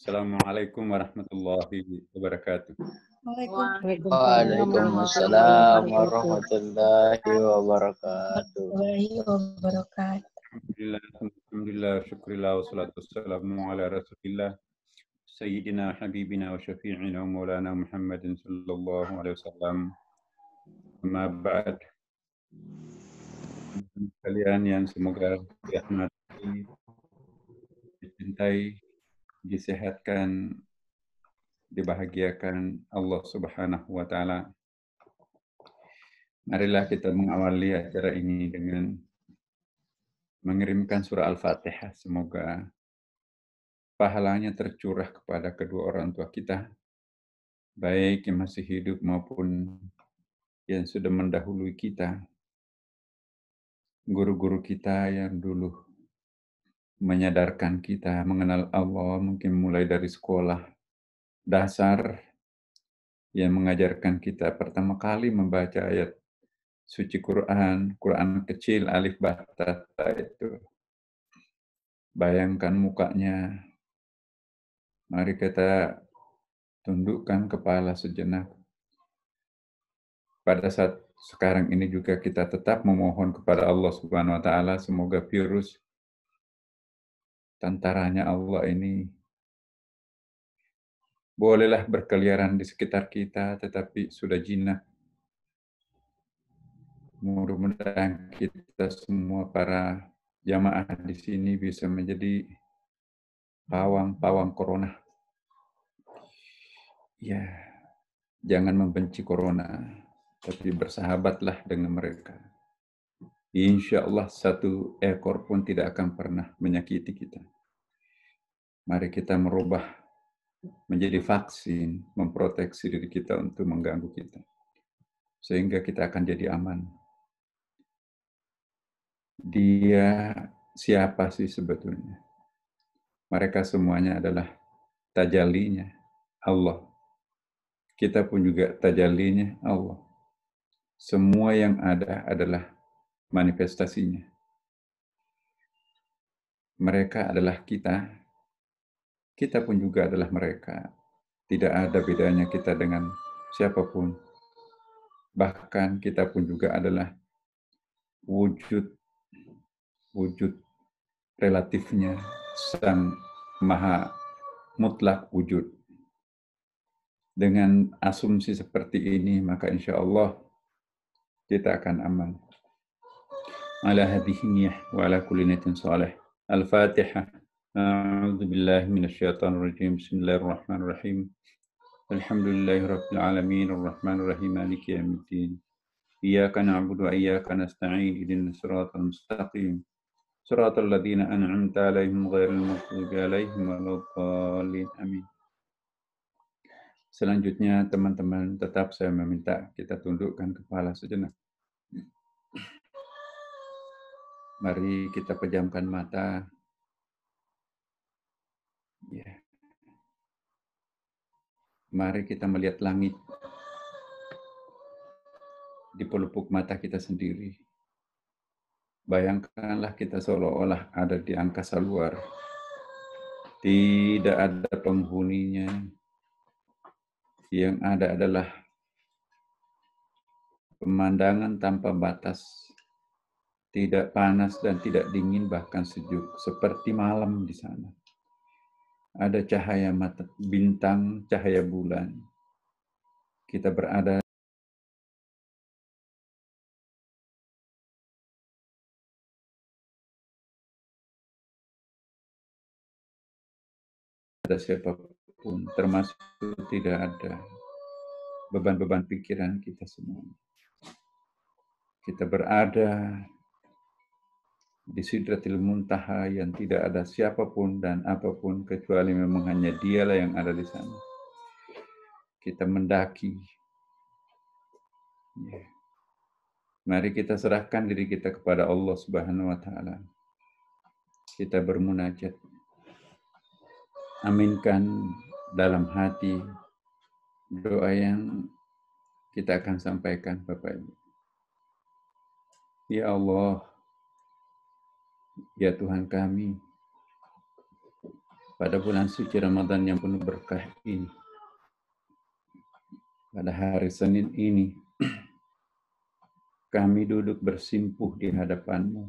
Assalamualaikum warahmatullahi wabarakatuh. Waalaikumsalam warahmatullahi wabarakatuh. Alhamdulillah, syukurillah, wassalatu wassalamu ala rasulillah, sayyidina habibina wa syafi'ina wa maulana Muhammadin sallallahu alaihi wasallam. Amma ba'd. Kalian yang semoga dirahmati, dicintai, disehatkan, dibahagiakan Allah Subhanahu wa taala. Marilah kita mengawali acara ini dengan mengirimkan surah Al-Fatihah. Semoga pahalanya tercurah kepada kedua orang tua kita, baik yang masih hidup maupun yang sudah mendahului kita, guru-guru kita yang dulu menyadarkan kita mengenal Allah, mungkin mulai dari sekolah dasar yang mengajarkan kita pertama kali membaca ayat suci Quran kecil alif ba ta ta itu. Bayangkan mukanya. Mari kita tundukkan kepala sejenak. Pada saat sekarang ini juga kita tetap memohon kepada Allah Subhanahu wa taala semoga virus tentaranya Allah ini bolehlah berkeliaran di sekitar kita tetapi sudah jinak. Mudah-mudahan kita semua para jamaah di sini bisa menjadi pawang-pawang corona. Ya, jangan membenci corona, tapi bersahabatlah dengan mereka. Insya Allah satu ekor pun tidak akan pernah menyakiti kita. Mari kita merubah menjadi vaksin, memproteksi diri kita untuk mengganggu kita. Sehingga kita akan jadi aman. Dia siapa sih sebetulnya? Mereka semuanya adalah tajallinya Allah. Kita pun juga tajallinya Allah. Semua yang ada adalah manifestasinya. Mereka adalah kita. Kita pun juga adalah mereka. Tidak ada bedanya kita dengan siapapun. Bahkan kita pun juga adalah wujud relatifnya Sang Maha Mutlak Wujud. Dengan asumsi seperti ini, maka insya Allah kita akan aman. Ala hadhihi niyah wa ala kulli niyatin salih. Al-Fatihah. A'udzu billahi minasyaitonir rajim. Bismillahirrahmanirrahim. Alhamdulillahi rabbil alamin arrahmanir rahim maliki yaumiddin. Iyyaka na'budu wa iyyaka nasta'in ihdinas siratal mustaqim. Siratal ladzina an'amta 'alaihim ghairil maghdubi 'alaihim waladdallin. Amin. Selanjutnya teman-teman tetap saya meminta kita tundukkan kepala sejenak. Mari kita pejamkan mata. Ya. Mari kita melihat langit di pelupuk mata kita sendiri. Bayangkanlah kita seolah-olah ada di angkasa luar. Tidak ada penghuninya. Yang ada adalah pemandangan tanpa batas. Tidak panas dan tidak dingin, bahkan sejuk. Seperti malam di sana. Ada cahaya mata bintang, cahaya bulan. Kita berada ada siapapun, termasuk tidak ada beban-beban pikiran kita semua. Kita berada di Sidratil Muntaha yang tidak ada siapapun dan apapun kecuali memang hanya Dialah yang ada di sana. Kita mendaki. Ya. Mari kita serahkan diri kita kepada Allah Subhanahu wa taala. Kita bermunajat. Aminkan dalam hati doa yang kita akan sampaikan, Bapak Ibu. Ya Allah, Ya Tuhan kami, pada bulan suci Ramadan yang penuh berkah ini, pada hari Senin ini, kami duduk bersimpuh di hadapan-Mu.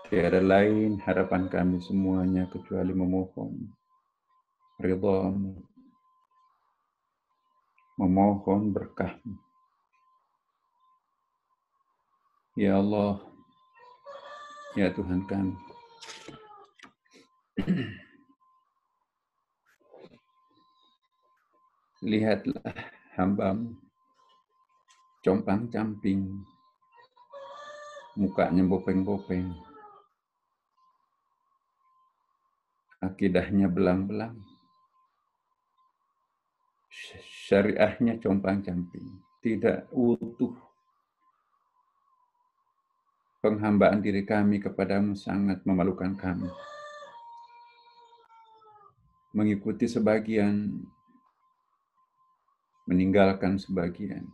Tiada lain harapan kami semuanya kecuali memohon ridha-Mu, memohon berkah-Mu. Ya Allah, ya Tuhan kami, lihatlah hamba-Mu, compang-camping, mukanya bopeng-bopeng, akidahnya belang-belang, syariahnya compang-camping, tidak utuh. Penghambaan diri kami kepadamu sangat memalukan kami. Mengikuti sebagian, meninggalkan sebagian.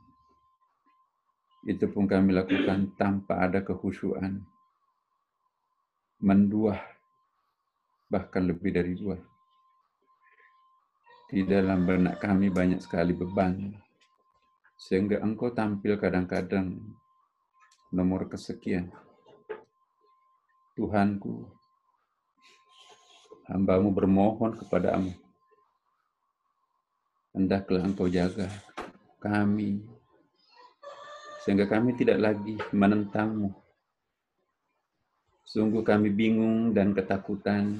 Itu pun kami lakukan tanpa ada kehusyuan. Menduah, bahkan lebih dari dua. Di dalam benak kami banyak sekali beban. Sehingga Engkau tampil kadang-kadang nomor kesekian. Tuhanku, hamba-Mu bermohon kepadamu. Hendaklah Engkau jaga kami, sehingga kami tidak lagi menentang-Mu. Sungguh kami bingung dan ketakutan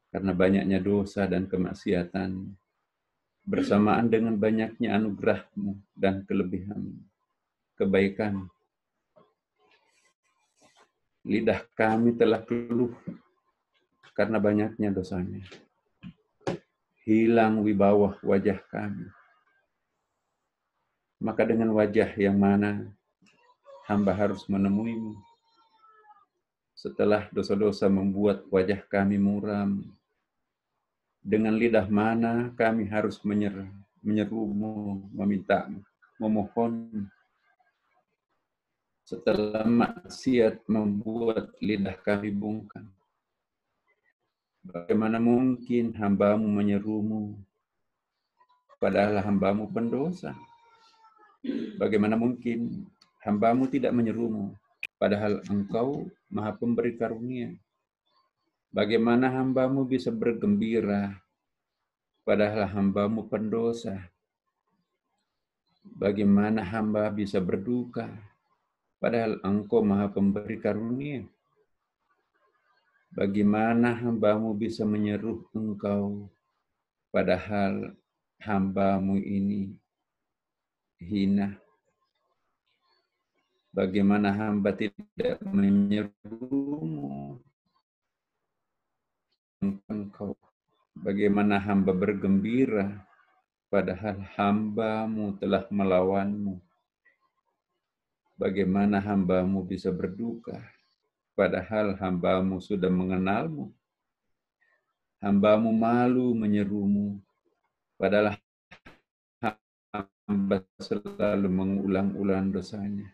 karena banyaknya dosa dan kemaksiatan, bersamaan dengan banyaknya anugerah-Mu dan kelebihan, kebaikan. Lidah kami telah keluh karena banyaknya dosanya. Hilang wibawa wajah kami. Maka dengan wajah yang mana hamba harus menemui-Mu? Setelah dosa-dosa membuat wajah kami muram, dengan lidah mana kami harus menyeru-Mu, meminta-Mu, memohon. Setelah maksiat membuat lidah kami bungkam, bagaimana mungkin hamba-Mu menyeru-Mu, padahal hamba-Mu pendosa? Bagaimana mungkin hamba-Mu tidak menyeru-Mu, padahal Engkau Maha Pemberi karunia? Bagaimana hamba-Mu bisa bergembira, padahal hamba-Mu pendosa? Bagaimana hamba bisa berduka, padahal Engkau Maha Pemberi karunia? Bagaimana hamba-Mu bisa menyeru Engkau, padahal hamba-Mu ini hina? Bagaimana hamba tidak menyeru-Mu Engkau? Bagaimana hamba bergembira, padahal hamba-Mu telah melawan-Mu? Bagaimana hamba-Mu bisa berduka, padahal hamba-Mu sudah mengenal-Mu? Hamba-Mu malu menyeru-Mu, padahal hamba selalu mengulang-ulang dosanya.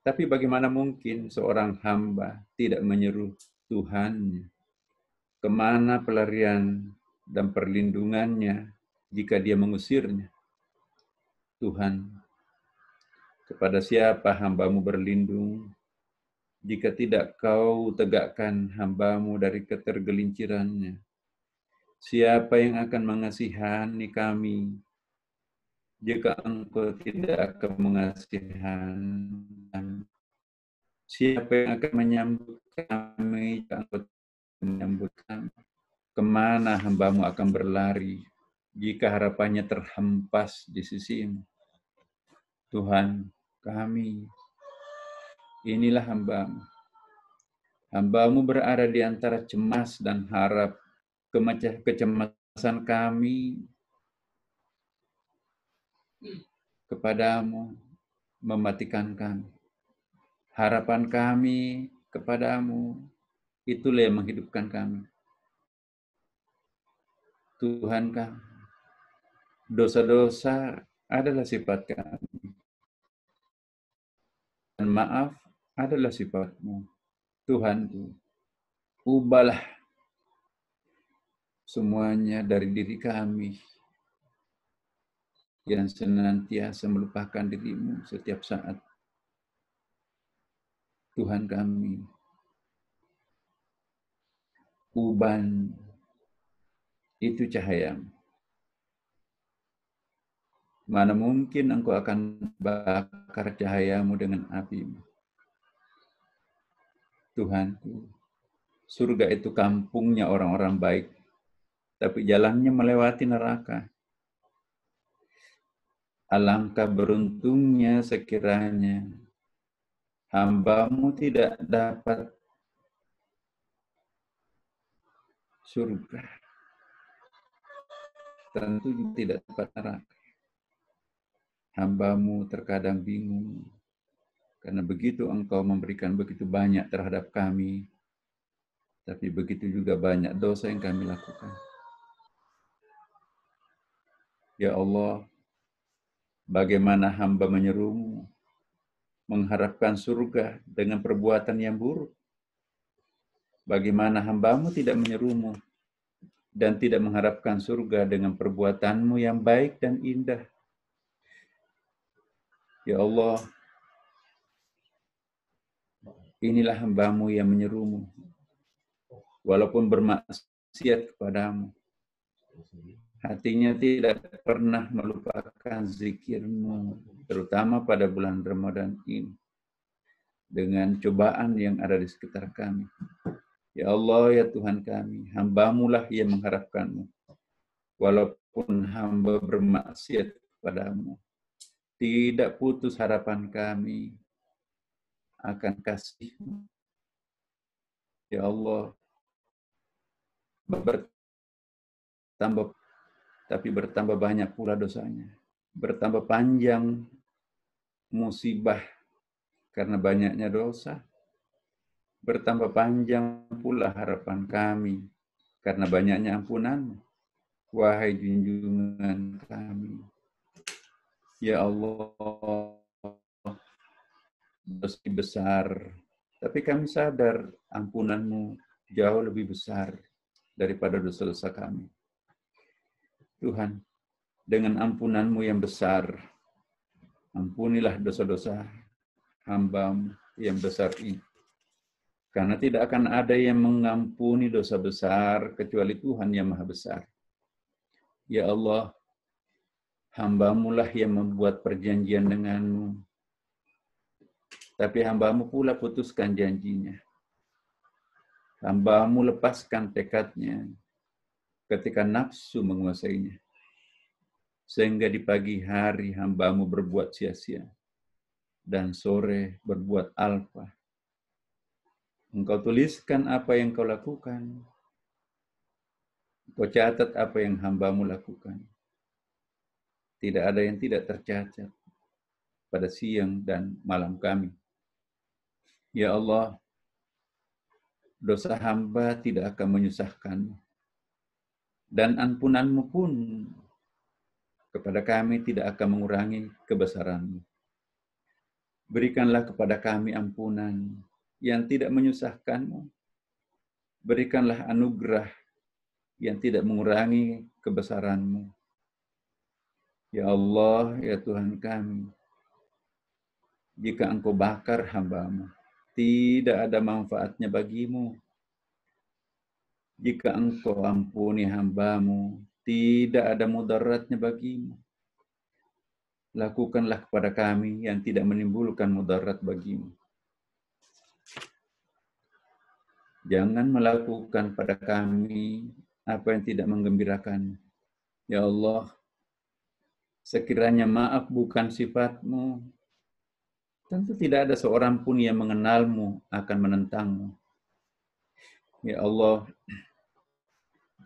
Tapi bagaimana mungkin seorang hamba tidak menyeru Tuhannya? Kemana pelarian dan perlindungannya jika dia mengusirnya? Tuhan, kepada siapa hamba-Mu berlindung jika tidak Kau tegakkan hamba-Mu dari ketergelincirannya? Siapa yang akan mengasihani kami jika Engkau tidak akan mengasihani? Siapa yang akan menyambut kami jika Engkau menyambut kami? Kemana hamba-Mu akan berlari jika harapannya terhempas di sisi-Mu? Tuhan kami, inilah hamba-Mu. Hamba-Mu berada di antara cemas dan harap. Kecemasan kami kepadamu mematikan kami. Harapan kami kepadamu, itulah yang menghidupkan kami. Tuhan kami, dosa-dosa adalah sifat kami. maaf adalah sifat-Mu. Tuhanku, ubahlah semuanya dari diri kami yang senantiasa melupakan diri-Mu setiap saat. Tuhan kami, uban itu cahaya-Mu. Mana mungkin Engkau akan bakar cahaya-Mu dengan api-Mu. Tuhanku, surga itu kampungnya orang-orang baik, tapi jalannya melewati neraka. Alangkah beruntungnya sekiranya hamba-Mu tidak dapat surga. Tentu tidak dapat neraka. Hamba-Mu terkadang bingung, karena begitu Engkau memberikan begitu banyak terhadap kami, tapi begitu juga banyak dosa yang kami lakukan. Ya Allah, bagaimana hamba menyeru-Mu, mengharapkan surga dengan perbuatan yang buruk. Bagaimana hamba-Mu tidak menyeru-Mu dan tidak mengharapkan surga dengan perbuatan-Mu yang baik dan indah. Ya Allah, inilah hamba-Mu yang menyeru-Mu, walaupun bermaksiat kepadamu. Hatinya tidak pernah melupakan zikir-Mu, terutama pada bulan Ramadan ini, dengan cobaan yang ada di sekitar kami. Ya Allah, ya Tuhan kami, hamba-Mu lah yang mengharapkan-Mu, walaupun hamba bermaksiat kepadamu. Tidak putus harapan kami akan kasih-Mu. Ya Allah, bertambah, tapi bertambah banyak pula dosanya. Bertambah panjang musibah karena banyaknya dosa. Bertambah panjang pula harapan kami karena banyaknya ampunan. Wahai junjungan kami, ya Allah, dosa besar, tapi kami sadar ampunan-Mu jauh lebih besar daripada dosa-dosa kami. Tuhan, dengan ampunan-Mu yang besar, ampunilah dosa-dosa hamba-Mu yang besar ini. Karena tidak akan ada yang mengampuni dosa besar kecuali Tuhan yang Maha Besar. Ya Allah, hamba-Mu lah yang membuat perjanjian dengan-Mu, tapi hamba-Mu pula putuskan janjinya. Hamba-Mu lepaskan tekadnya ketika nafsu menguasainya. Sehingga di pagi hari hamba-Mu berbuat sia-sia, dan sore berbuat alfa. Engkau tuliskan apa yang Kau lakukan. Kau catat apa yang hamba-Mu lakukan. Tidak ada yang tidak tercatat pada siang dan malam kami. Ya Allah, dosa hamba tidak akan menyusahkan-Mu. Dan ampunan-Mu pun kepada kami tidak akan mengurangi kebesaran-Mu. Berikanlah kepada kami ampunan yang tidak menyusahkan-Mu. Berikanlah anugerah yang tidak mengurangi kebesaran-Mu. Ya Allah, ya Tuhan kami, jika Engkau bakar hamba-Mu, tidak ada manfaatnya bagi-Mu. Jika Engkau ampuni hamba-Mu, tidak ada mudaratnya bagi-Mu. Lakukanlah kepada kami yang tidak menimbulkan mudarat bagi-Mu. Jangan melakukan pada kami apa yang tidak menggembirakan. Ya Allah, sekiranya maaf bukan sifat-Mu, tentu tidak ada seorang pun yang mengenal-Mu akan menentang-Mu. Ya Allah,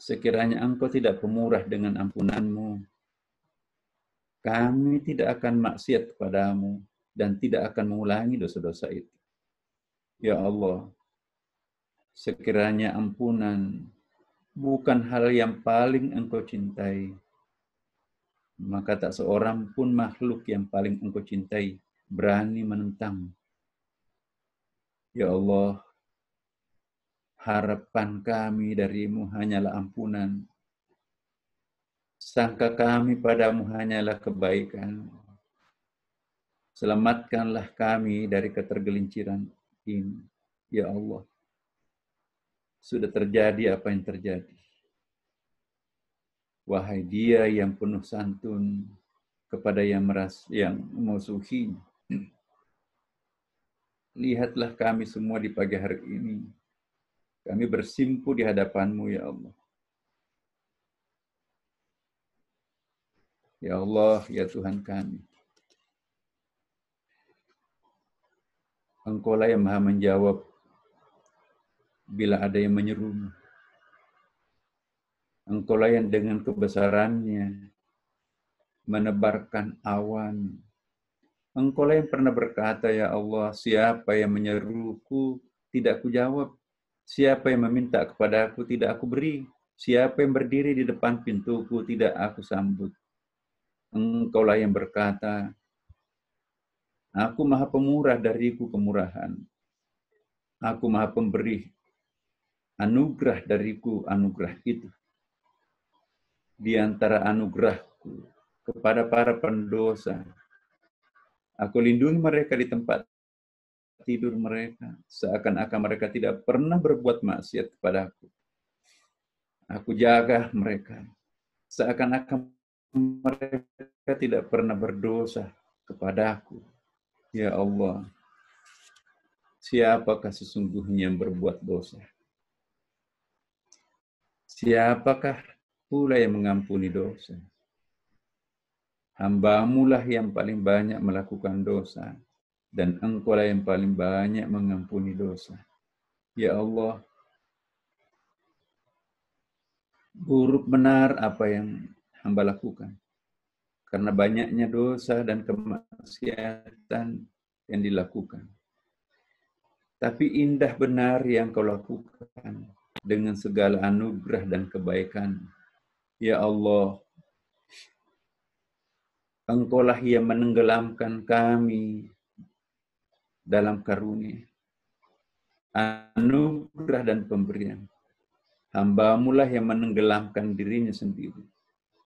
sekiranya Engkau tidak pemurah dengan ampunan-Mu, kami tidak akan maksiat kepadamu dan tidak akan mengulangi dosa-dosa itu. Ya Allah, sekiranya ampunan bukan hal yang paling Engkau cintai, maka tak seorang pun makhluk yang paling Engkau cintai berani menentang. Ya Allah, harapan kami darimu hanyalah ampunan. Sangka kami padamu hanyalah kebaikan. Selamatkanlah kami dari ketergelinciran ini. Ya Allah, sudah terjadi apa yang terjadi. Wahai Dia yang penuh santun kepada yang memusuhinya. Lihatlah kami semua di pagi hari ini. Kami bersimpu di hadapan-Mu, ya Allah. Ya Allah, ya Tuhan kami. Engkaulah yang Maha menjawab bila ada yang menyerumu. Engkaulah yang dengan kebesarannya menebarkan awan. Engkaulah yang pernah berkata, ya Allah, siapa yang menyeruku, tidak aku jawab. Siapa yang meminta kepadaku, tidak aku beri. Siapa yang berdiri di depan pintuku, tidak aku sambut. Engkaulah yang berkata, aku Maha Pemurah, dariku kemurahan. Aku Maha Pemberi, anugerah dariku anugerah itu. Di antara anugerahku kepada para pendosa, aku lindungi mereka di tempat tidur mereka, seakan-akan mereka tidak pernah berbuat maksiat kepadaku. Aku jaga mereka, seakan-akan mereka tidak pernah berdosa kepadaku. Ya Allah, siapakah sesungguhnya yang berbuat dosa? Siapakah pula yang mengampuni dosa? Hamba-Mu lah yang paling banyak melakukan dosa, dan Engkau lah yang paling banyak mengampuni dosa. Ya Allah, buruk benar apa yang hamba lakukan, karena banyaknya dosa dan kemaksiatan yang dilakukan. Tapi indah benar yang Kau lakukan dengan segala anugerah dan kebaikan. Ya Allah, Engkaulah yang menenggelamkan kami dalam karunia, anugerah dan pemberian. Hamba-Mu lah yang menenggelamkan dirinya sendiri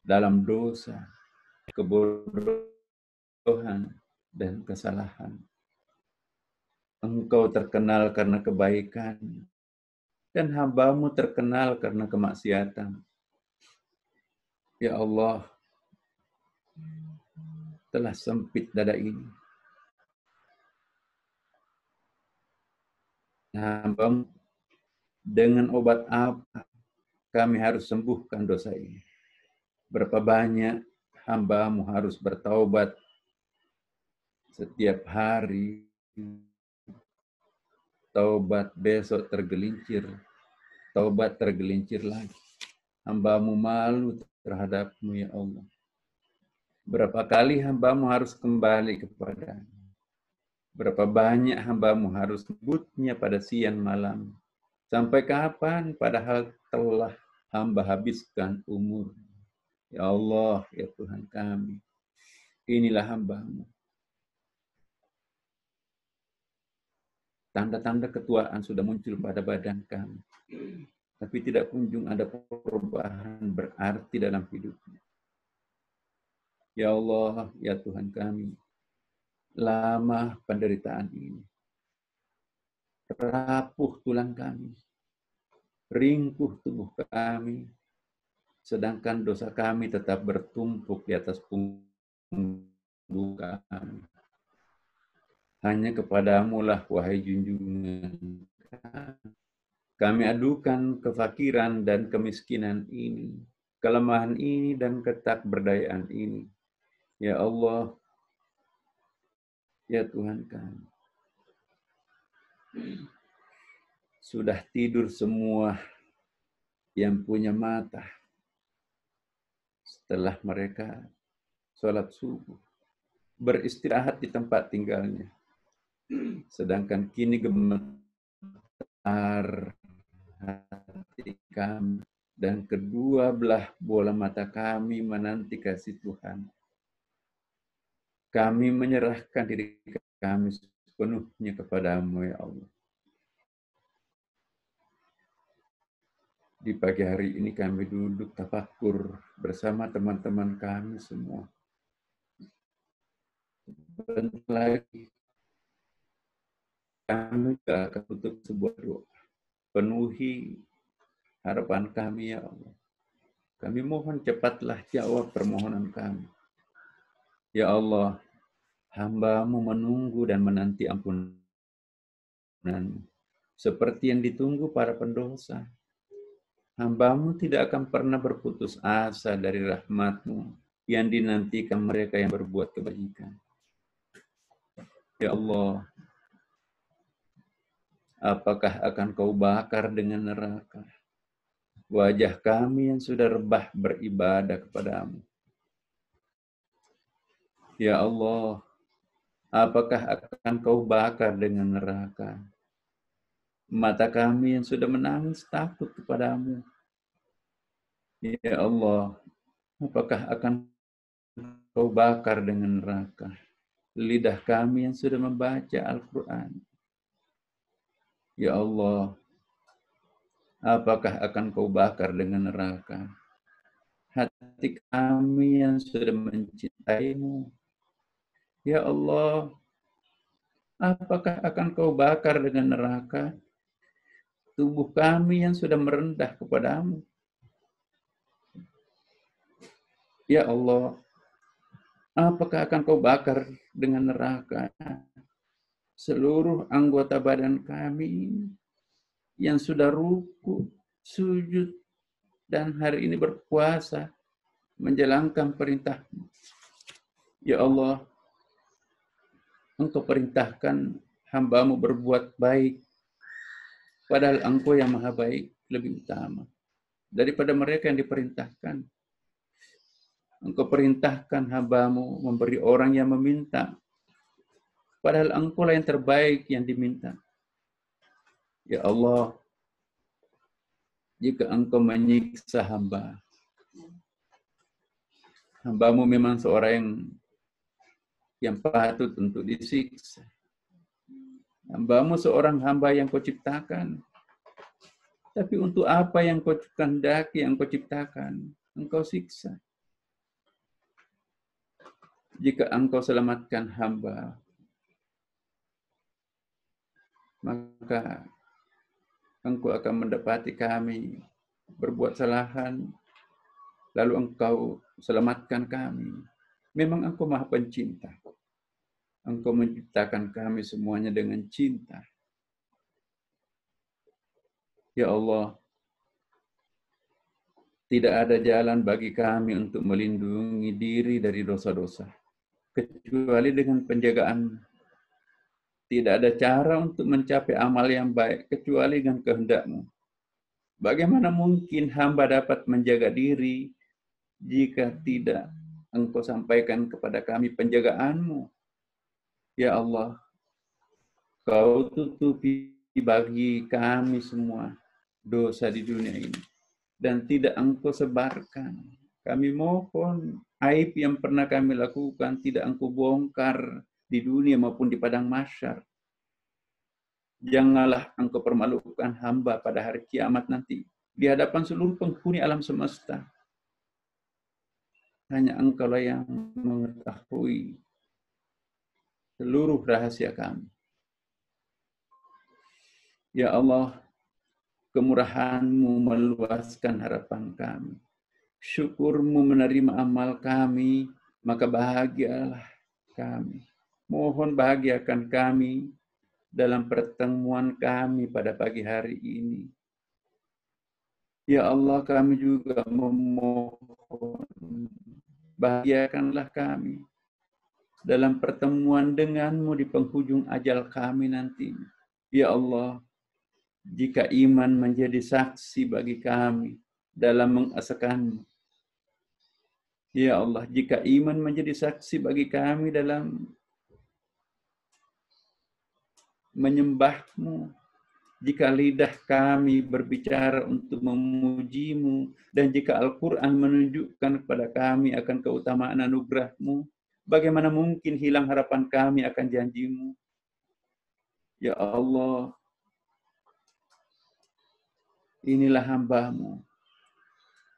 dalam dosa, kebodohan, dan kesalahan. Engkau terkenal karena kebaikan, dan hamba-Mu terkenal karena kemaksiatan. Ya Allah, telah sempit dada ini. Hamba-Mu, dengan obat apa kami harus sembuhkan dosa ini? Berapa banyak hamba-Mu harus bertaubat setiap hari, taubat besok tergelincir, taubat tergelincir lagi. Hamba-Mu malu terhadap-Mu, ya Allah. Berapa kali hamba-Mu harus kembali kepada-Mu? Berapa banyak hamba-Mu harus sebutnya pada siang malam? Sampai kapan padahal telah hamba habiskan umur? Ya Allah, ya Tuhan kami, inilah hamba-Mu. Tanda-tanda ketuaan sudah muncul pada badan kami, tapi tidak kunjung ada perubahan berarti dalam hidupnya. Ya Allah, ya Tuhan kami, lama penderitaan ini. Rapuh tulang kami, ringkuh tubuh kami, sedangkan dosa kami tetap bertumpuk di atas punggung kami. Hanya kepadamu lah, wahai junjungan kami adukan kefakiran dan kemiskinan ini, kelemahan ini dan ketakberdayaan ini. Ya Allah, ya Tuhan kami, sudah tidur semua yang punya mata setelah mereka sholat subuh, beristirahat di tempat tinggalnya. Sedangkan kini gemetar hati kami dan kedua belah bola mata kami menanti kasih Tuhan. Kami menyerahkan diri kami sepenuhnya kepadamu, ya Allah. Di pagi hari ini kami duduk tafakur bersama teman-teman kami semua. Bentar lagi kami akan tutup sebuah doa. Penuhi harapan kami, ya Allah. Kami mohon cepatlah jawab permohonan kami. Ya Allah, hamba-Mu menunggu dan menanti ampunan seperti yang ditunggu para pendosa. Hamba-Mu tidak akan pernah berputus asa dari rahmat-Mu yang dinantikan mereka yang berbuat kebajikan. Ya Allah, apakah akan Kau bakar dengan neraka wajah kami yang sudah rebah beribadah kepada-Mu? Ya Allah, apakah akan Kau bakar dengan neraka mata kami yang sudah menangis takut kepada-Mu? Ya Allah, apakah akan Kau bakar dengan neraka lidah kami yang sudah membaca Al-Quran? Ya Allah, apakah akan Kau bakar dengan neraka hati kami yang sudah mencintai-Mu? Ya Allah, apakah akan Kau bakar dengan neraka tubuh kami yang sudah merendah kepada-Mu? Ya Allah, apakah akan Kau bakar dengan neraka seluruh anggota badan kami yang sudah ruku, sujud, dan hari ini berpuasa menjalankan perintah-Mu? Ya Allah, Engkau perintahkan hamba-Mu berbuat baik, padahal Engkau yang maha baik lebih utama daripada mereka yang diperintahkan. Engkau perintahkan hamba-Mu memberi orang yang meminta, padahal Engkau lah yang terbaik yang diminta. Ya Allah, jika Engkau menyiksa hamba-Mu memang seorang yang patut untuk disiksa. Hamba-Mu seorang hamba yang Kau ciptakan. Tapi untuk apa yang Kau kehendaki, yang Kau ciptakan, Engkau siksa. Jika Engkau selamatkan hamba, maka Engkau akan mendapati kami berbuat kesalahan, lalu Engkau selamatkan kami. Memang Engkau maha pencinta. Engkau menciptakan kami semuanya dengan cinta. Ya Allah, tidak ada jalan bagi kami untuk melindungi diri dari dosa-dosa, kecuali dengan penjagaan. Tidak ada cara untuk mencapai amal yang baik, kecuali dengan kehendak-Mu. Bagaimana mungkin hamba dapat menjaga diri jika tidak Engkau sampaikan kepada kami penjagaan-Mu? Ya Allah, Kau tutupi bagi kami semua dosa di dunia ini dan tidak Engkau sebarkan. Kami mohon aib yang pernah kami lakukan tidak Engkau bongkar di dunia maupun di padang mahsyar. Janganlah Engkau permalukan hamba pada hari kiamat nanti di hadapan seluruh penghuni alam semesta. Hanya Engkau lah yang mengetahui seluruh rahasia kami. Ya Allah, kemurahan-Mu meluaskan harapan kami. Syukur-Mu menerima amal kami, maka bahagialah kami. Mohon bahagiakan kami dalam pertemuan kami pada pagi hari ini. Ya Allah, kami juga memohon bahagiakanlah kami dalam pertemuan dengan-Mu di penghujung ajal kami nanti. Ya Allah, jika iman menjadi saksi bagi kami dalam mengesahkan-Mu. Ya Allah, jika iman menjadi saksi bagi kami dalam menyembah-Mu, jika lidah kami berbicara untuk memuji-Mu, dan jika Al-Quran menunjukkan kepada kami akan keutamaan anugerah-Mu, bagaimana mungkin hilang harapan kami akan janji-Mu? Ya Allah, inilah hamba-Mu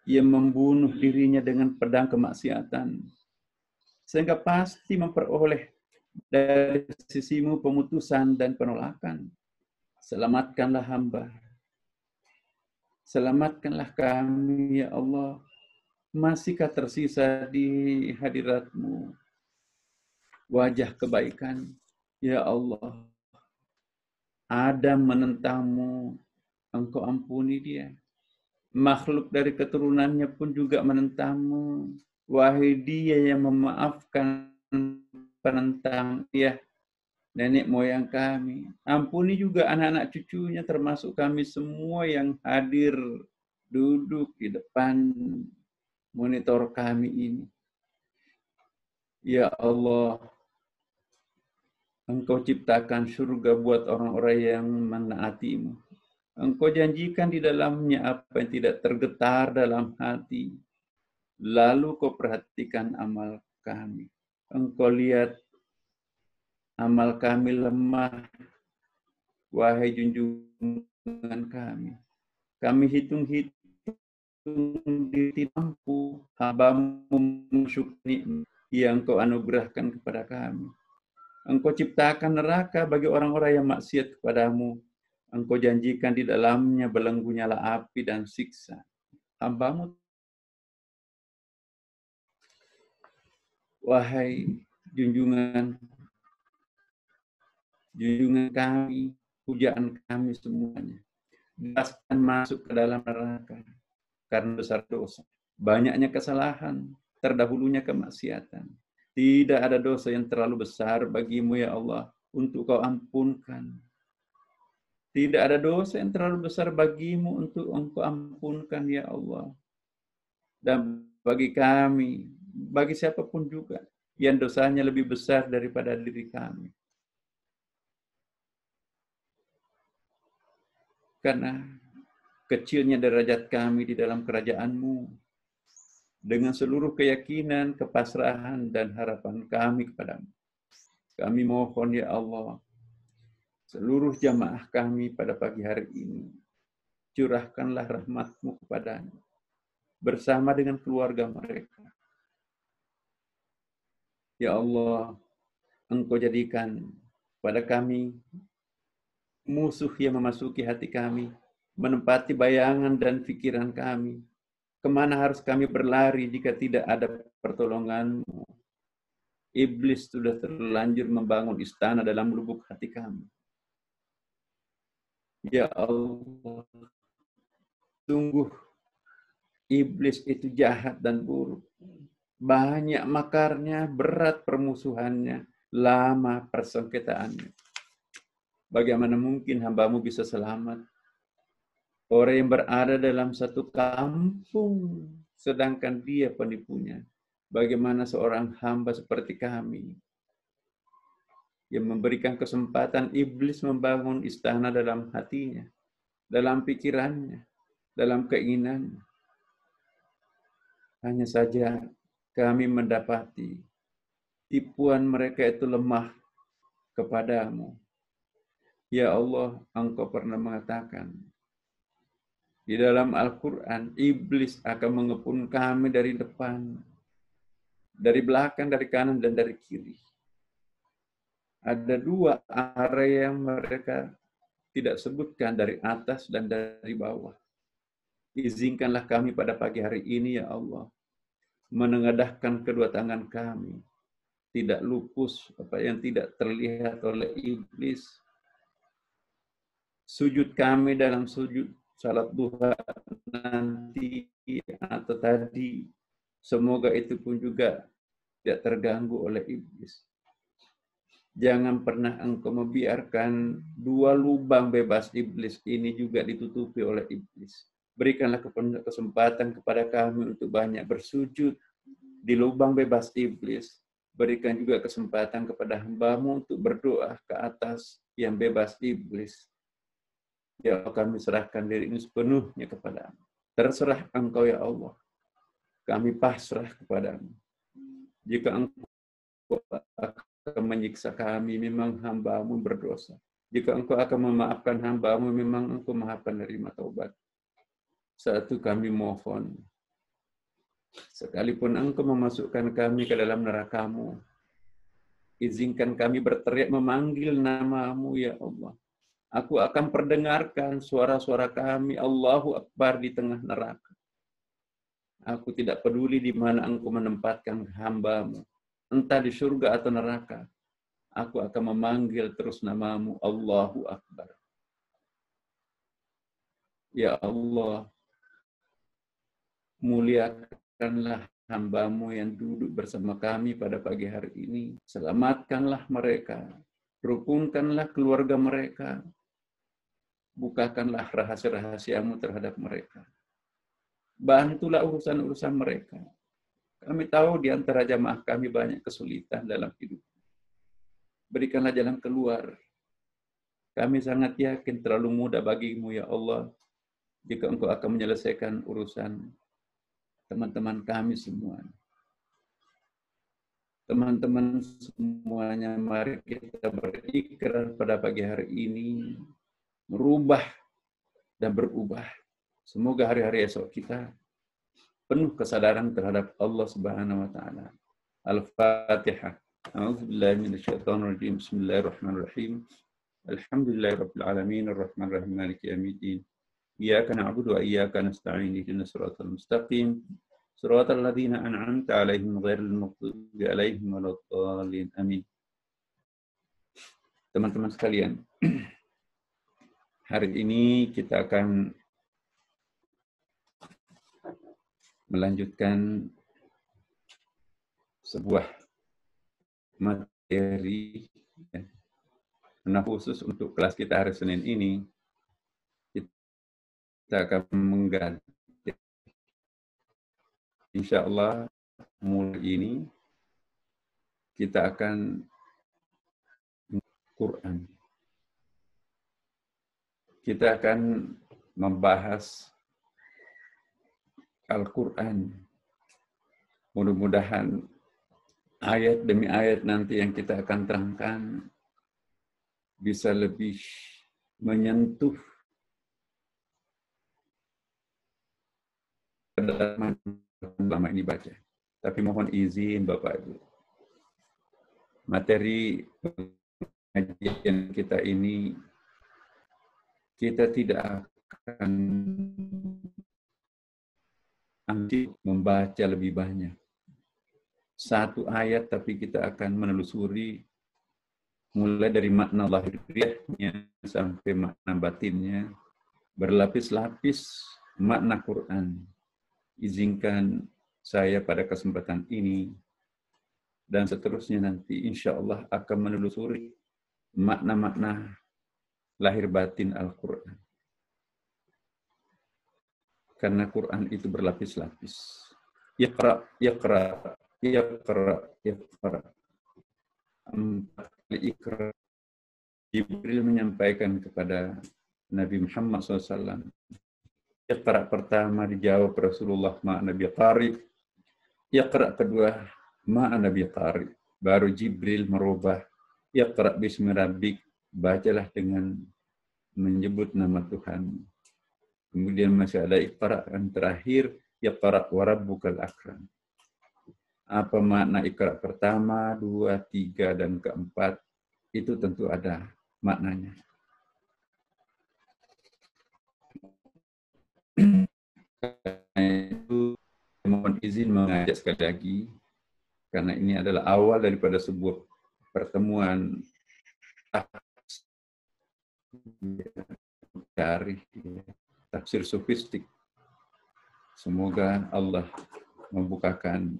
yang membunuh dirinya dengan pedang kemaksiatan, sehingga pasti memperoleh dari sisi-Mu pemutusan dan penolakan. Selamatkanlah hamba. Selamatkanlah kami, ya Allah. Masihkah tersisa di hadirat-Mu wajah kebaikan? Ya Allah, Adam menentang-Mu, Engkau ampuni dia. Makhluk dari keturunannya pun juga menentang-Mu. Wahai dia yang memaafkan penentang dia, nenek moyang kami. Ampuni juga anak-anak cucunya, termasuk kami semua yang hadir duduk di depan monitor kami ini. Ya Allah, Engkau ciptakan surga buat orang-orang yang menaati-Mu. Engkau janjikan di dalamnya apa yang tidak tergetar dalam hati. Lalu Kau perhatikan amal kami. Engkau lihat amal kami lemah. Wahai junjungan kami. Kami hitung-hitung diri mampu. Hamba-Mu mensyukuri yang Kau anugerahkan kepada kami. Engkau ciptakan neraka bagi orang-orang yang maksiat kepadamu. Engkau janjikan di dalamnya belenggu nyala api dan siksa. Hamba-Mu, wahai junjungan kami, pujaan kami semuanya. Bebaskan masuk ke dalam neraka karena besar dosa. Banyaknya kesalahan, terdahulunya kemaksiatan. Tidak ada dosa yang terlalu besar bagimu, ya Allah, untuk Kau ampunkan. Tidak ada dosa yang terlalu besar bagimu untuk Engkau ampunkan, ya Allah. Dan bagi kami, bagi siapapun juga, yang dosanya lebih besar daripada diri kami. Karena kecilnya derajat kami di dalam kerajaan-Mu, dengan seluruh keyakinan, kepasrahan, dan harapan kami kepadamu. Kami mohon, ya Allah, seluruh jamaah kami pada pagi hari ini, curahkanlah rahmat-Mu kepadanya, bersama dengan keluarga mereka. Ya Allah, Engkau jadikan pada kami musuh yang memasuki hati kami, menempati bayangan dan pikiran kami. Kemana harus kami berlari jika tidak ada pertolongan-Mu? Iblis sudah terlanjur membangun istana dalam lubuk hati kami. Ya Allah, sungguh iblis itu jahat dan buruk. Banyak makarnya, berat permusuhannya, lama persengketaannya. Bagaimana mungkin hamba-Mu bisa selamat? Orang yang berada dalam satu kampung, sedangkan dia penipunya. Bagaimana seorang hamba seperti kami, yang memberikan kesempatan iblis membangun istana dalam hatinya, dalam pikirannya, dalam keinginannya. Hanya saja kami mendapati tipuan mereka itu lemah kepadamu. Ya Allah, Engkau pernah mengatakan di dalam Al-Quran, iblis akan mengepung kami dari depan, dari belakang, dari kanan, dan dari kiri. Ada dua area yang mereka tidak sebutkan, dari atas dan dari bawah. Izinkanlah kami pada pagi hari ini, ya Allah, menengadahkan kedua tangan kami, tidak lupus apa yang tidak terlihat oleh iblis. Sujud kami dalam sujud salat duha nanti atau tadi, semoga itu pun juga tidak terganggu oleh iblis. Jangan pernah Engkau membiarkan dua lubang bebas iblis ini juga ditutupi oleh iblis. Berikanlah kesempatan kepada kami untuk banyak bersujud di lubang bebas iblis. Berikan juga kesempatan kepada hamba-Mu untuk berdoa ke atas yang bebas iblis. Ya, kami serahkan diri ini sepenuhnya kepadamu. Terserah Engkau, ya Allah. Kami pasrah kepadamu. Jika Engkau akan menyiksa kami, memang hamba-Mu berdosa. Jika Engkau akan memaafkan hamba-Mu, memang Engkau Maha Penerima taubat. Satu, kami mohon, sekalipun Engkau memasukkan kami ke dalam neraka-Mu, izinkan kami berteriak memanggil nama-Mu, ya Allah. Aku akan perdengarkan suara-suara kami, Allahu Akbar, di tengah neraka. Aku tidak peduli di mana Engkau menempatkan hamba-Mu, entah di surga atau neraka. Aku akan memanggil terus nama-Mu, Allahu Akbar. Ya Allah, muliakanlah hamba-Mu yang duduk bersama kami pada pagi hari ini. Selamatkanlah mereka, rukunkanlah keluarga mereka, bukakanlah rahasia-rahasia-Mu terhadap mereka. Bantulah urusan-urusan mereka. Kami tahu di antara jamaah kami banyak kesulitan dalam hidup. Berikanlah jalan keluar. Kami sangat yakin terlalu mudah bagi-Mu, ya Allah, jika Engkau akan menyelesaikan urusan teman-teman kami semua. Teman-teman semuanya, mari kita berikrar pada pagi hari ini, merubah dan berubah. Semoga hari-hari esok kita penuh kesadaran terhadap Allah Subhanahu wa taala. Al-Fatihah. A'udzubillahi minasyaitonir rajim. Bismillahirrahmanirrahim. Alhamdulillahirabbil alamin, arrahmanirrahim, maliki yaumiddin. Iyyaka na'budu wa iyyaka nasta'in. Ihdinas siratal mustaqim. Siratal ladzina an'amta 'alaihim ghairil maghdubi 'alaihim waladdallin. Amin. Teman-teman sekalian, hari ini kita akan melanjutkan sebuah materi, nah khusus untuk kelas kita hari Senin ini. Kita akan mengganti, insya Allah mulai ini kita akan Quran. Kita akan membahas Al-Quran. Mudah-mudahan ayat demi ayat nanti yang kita akan terangkan bisa lebih menyentuh kedalaman selama ini baca. Tapi mohon izin Bapak Ibu, materi pengajian kita ini kita tidak akan membaca lebih banyak. Satu ayat, tapi kita akan menelusuri mulai dari makna lahiriahnya sampai makna batinnya, berlapis-lapis makna Quran. Izinkan saya pada kesempatan ini dan seterusnya nanti insya Allah akan menelusuri makna-makna lahir batin Al-Quran. Karena Quran itu berlapis-lapis. Iqra, iqra, iqra, iqra. 4 kali iqra. Jibril menyampaikan kepada Nabi Muhammad SAW. Iqra pertama dijawab Rasulullah, ma Nabi Qari. Iqra kedua, ma Nabi Qari. Baru Jibril merubah. Iqra bismi rabbik. Bacalah dengan menyebut nama Tuhan. Kemudian masih ada Iqra yang terakhir, Iqra wa rabbukal akram. Apa makna Iqra pertama, 2, 3, dan keempat, itu tentu ada maknanya. Itu mohon izin mengajak sekali lagi, karena ini adalah awal daripada sebuah pertemuan dari tafsir sofistik. Semoga Allah membukakan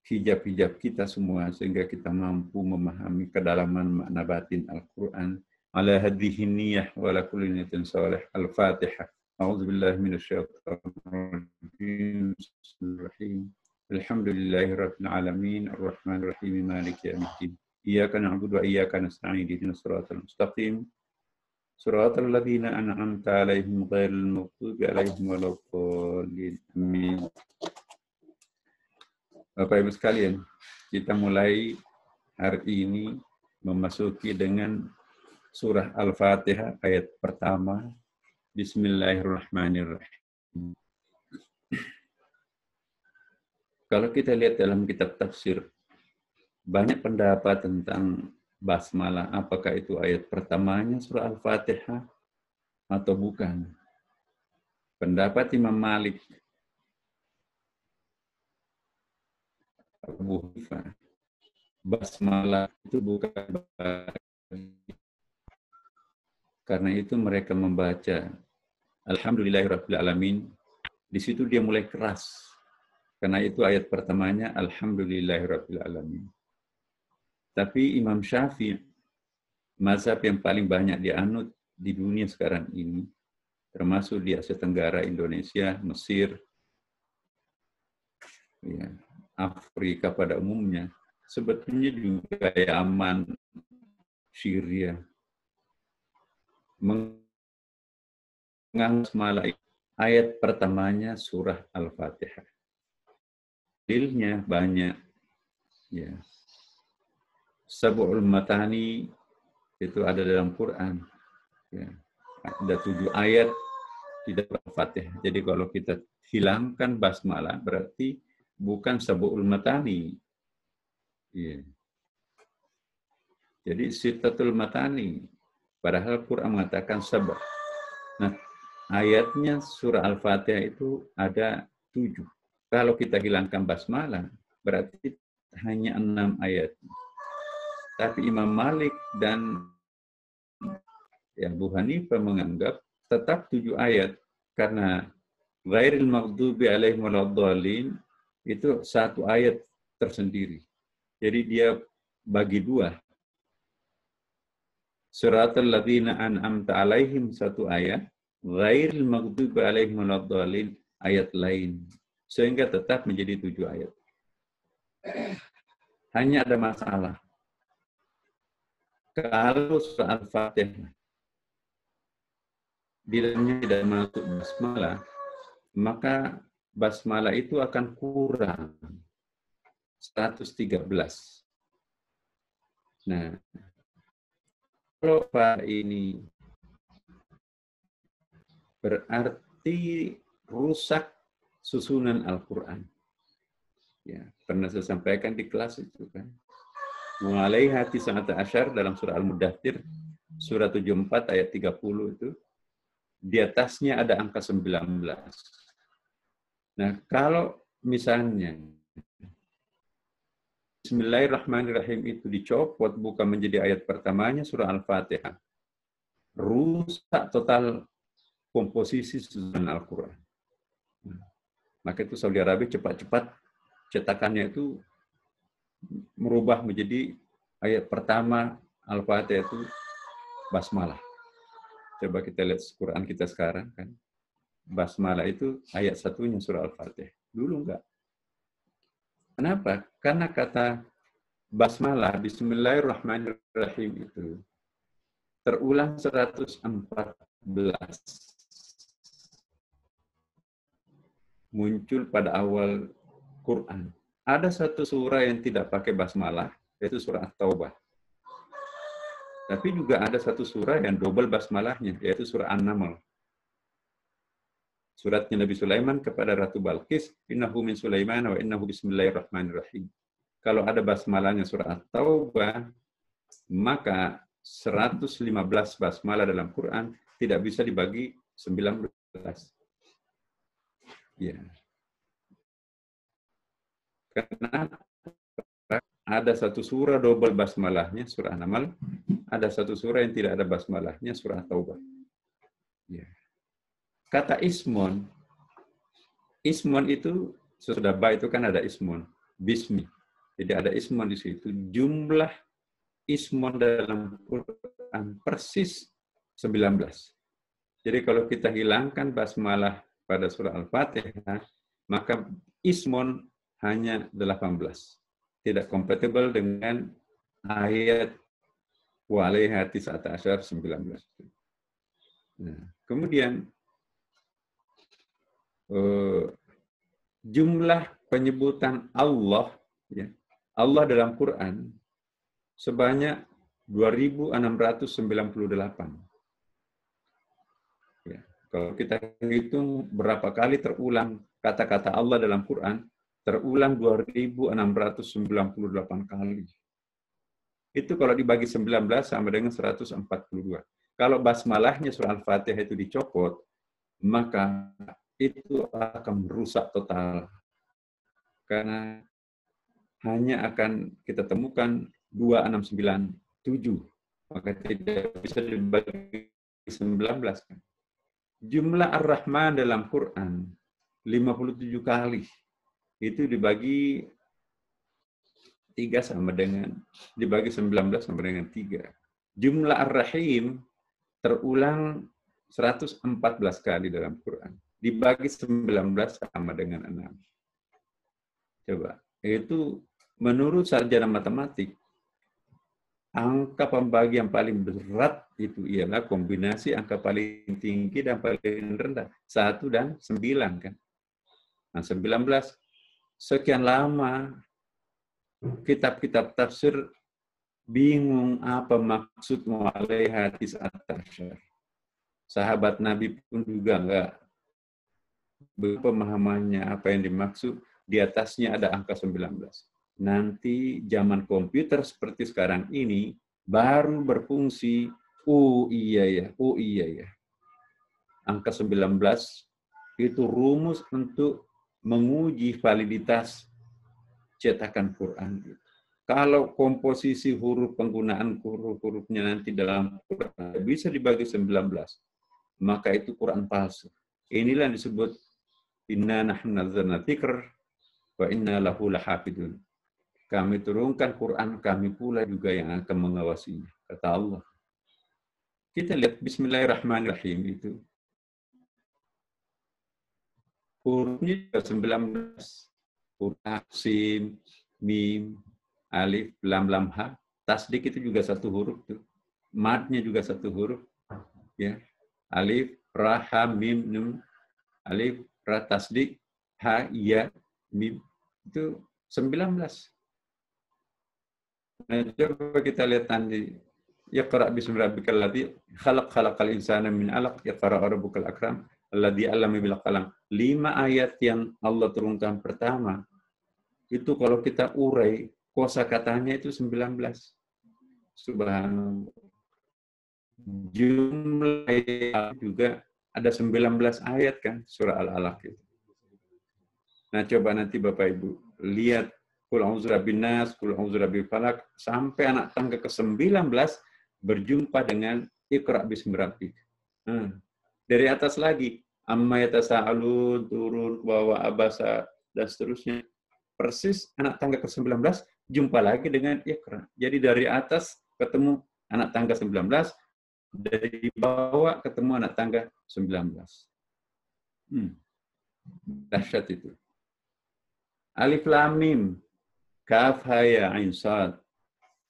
hijab-hijab kita semua sehingga kita mampu memahami kedalaman makna batin Al-Quran. Ala hadhihi niyyah wa ala kulli niyatin salih. Al-Fatihah. A'udzubillahi minasyaitonir rajim. Bismillahirrahmanirrahim. Alhamdulillahirabbil alamin, arrahmanir rahim, maliki yaumiddin. Iyyaka na'budu wa iyyaka nasta'in. Ihdinas siratal mustaqim. Siratal ladzina an'amta 'alaihim ghairil maghdubi 'alaihim waladdallin. Amin. Bapak Ibu sekalian, kita mulai hari ini memasuki dengan surah Al-Fatihah ayat pertama. Bismillahirrahmanirrahim. Kalau kita lihat dalam kitab tafsir, banyak pendapat tentang basmalah, apakah itu ayat pertamanya surah Al-Fatihah atau bukan. Pendapat Imam Malik, Abu Hanifah, basmalah itu bukan, karena itu mereka membaca Alhamdulillahirrahmanirrahim. Di situ dia mulai keras. Karena itu ayat pertamanya Alhamdulillahirrahmanirrahim. Tapi Imam Syafi'i, mazhab yang paling banyak dianut di dunia sekarang ini, termasuk di Asia Tenggara, Indonesia, Mesir, ya, Afrika pada umumnya, sebetulnya juga Yaman, Syria, menganggap ayat pertamanya surah Al-Fatihah. Dalilnya banyak. Ya. Sab'ul Matani itu ada dalam Quran. Ya. Ada 7 ayat di dalam Al-Fatihah. Jadi kalau kita hilangkan basmalah berarti bukan Sab'ul Matani. Ya. Jadi Sittatul Matani. Padahal Quran mengatakan sab'a. Nah, ayatnya surah Al-Fatihah itu ada 7. Kalau kita hilangkan basmalah, berarti hanya 6 ayat. Tapi Imam Malik dan Abu Hanifah menganggap tetap 7 ayat. Karena ghairil maghdubi alaihim waladhdallin itu 1 ayat tersendiri. Jadi dia bagi 2. Siratal ladzina an'amta alaihim 1 ayat, ghairil maghdubi alaihim waladhdallin ayat lain. Sehingga tetap menjadi 7 ayat. Hanya ada masalah. Kalau surah Al-Fatihah di dalamnya tidak masuk basmalah, maka basmalah itu akan kurang 113. Nah, kalau Pak ini berarti rusak susunan Al-Quran. Ya, pernah saya sampaikan di kelas itu kan. Mulai hati sangat asyar dalam surah Al-Mudaththir, surah 74 ayat 30 itu, di atasnya ada angka 19. Nah, kalau misalnya Bismillahirrahmanirrahim itu dicopot bukan menjadi ayat pertamanya surah Al-Fatihah, rusak total komposisi susunan Al-Quran. Maka itu Saudi Arabia cepat-cepat cetakannya itu merubah menjadi ayat pertama Al-Fatihah itu basmalah. Coba kita lihat Quran kita sekarang kan. Basmalah itu ayat satunya surah Al-Fatihah. Dulu enggak. Kenapa? Karena kata basmalah, Bismillahirrahmanirrahim itu terulang 114. Muncul pada awal Quran. Ada satu surah yang tidak pakai basmalah, yaitu surah At-Taubah. Tapi juga ada satu surah yang double basmalahnya, yaitu surah An-Naml. Suratnya Nabi Sulaiman kepada Ratu Balqis, innahu min Sulaiman wa innahu bismillahirrahmanirrahim. Kalau ada basmalahnya surah At-Taubah, maka 115 basmalah dalam Quran tidak bisa dibagi 19. Ya. Karena ada satu surah double basmalahnya, surah An-Naml. Ada satu surah yang tidak ada basmalahnya, surah Taubah. Ya. Kata ismon itu sudah baik itu kan ada ismon, bismi. Jadi ada ismon di situ. Jumlah ismon dalam Quran persis 19. Jadi kalau kita hilangkan basmalah pada surah Al-Fatihah, maka ismon hanya 18. Tidak kompatibel dengan ayat wa 19. Nah, kemudian jumlah penyebutan Allah, ya, Allah dalam Quran sebanyak 2.698. Ya, Kalau kita hitung berapa kali terulang kata-kata Allah dalam Quran, terulang 2.698 kali. Itu kalau dibagi 19 sama dengan 142. Kalau basmalahnya surah Al-Fatihah itu dicopot, maka itu akan merusak total. Karena hanya akan kita temukan 2697. Maka tidak bisa dibagi 19. Jumlah Ar-Rahman dalam Quran 57 kali. Itu dibagi 3 sama dengan, dibagi 19 sama dengan 3. Jumlah Ar-Rahim terulang 114 kali dalam Quran. Dibagi 19 sama dengan 6. Coba, itu menurut sarjana matematik, angka pembagi yang paling berat itu ialah kombinasi angka paling tinggi dan paling rendah. 1 dan 9 kan. Nah, 19. Sekian lama kitab-kitab tafsir bingung apa maksud mu'alaiha tis'atasyar. Sahabat Nabi pun juga enggak pemahamannya apa yang dimaksud. Di atasnya ada angka 19. Nanti zaman komputer seperti sekarang ini baru berfungsi, oh iya ya. Angka 19 itu rumus untuk menguji validitas cetakan Quran. Kalau komposisi huruf, penggunaan huruf-hurufnya nanti dalam Quran bisa dibagi 19, maka itu Quran palsu. Inilah yang disebut inna nahnu nazzalna dzikr wa inna lahu lahafidun. Kami turunkan Quran, kami pula juga yang akan mengawasinya, kata Allah. Kita lihat Bismillahirrahmanirrahim itu. Hurufnya juga 19. Huruf Sin, Mim, Alif, Lam, Ha. Tasdik itu juga satu huruf tuh. Madnya juga satu huruf. Ya. Alif, Ra, Ha, Mim, Nun. Alif, Ra, tasdik, Ha, Ya, Mim. Itu 19. Nah, coba kita lihat nanti. Iqra' bismi rabbikal ladzi khalaqal insana min 'alaq, iqra' rabbukal akram, alladzi 'allama bil qalam. 5 ayat yang Allah turunkan pertama, itu kalau kita urai, kosakatanya itu 19. Subhanallah. Jumlah juga ada 19 ayat kan, surah Al-Alaq itu. Nah, coba nanti Bapak Ibu lihat Qul a'udzu birabbin nas, Qul a'udzu birabbil falaq, sampai anak tangga ke-19 berjumpa dengan Iqra' bismi rabbik. Dari atas lagi, amma yatasaalun, turun, bawa abasa, dan seterusnya. Persis anak tangga ke-19 jumpa lagi dengan Iqra'. Jadi dari atas ketemu anak tangga 19, dari bawah ketemu anak tangga 19. Dahsyat itu. Alif lam mim, kaf ha ya ain sad,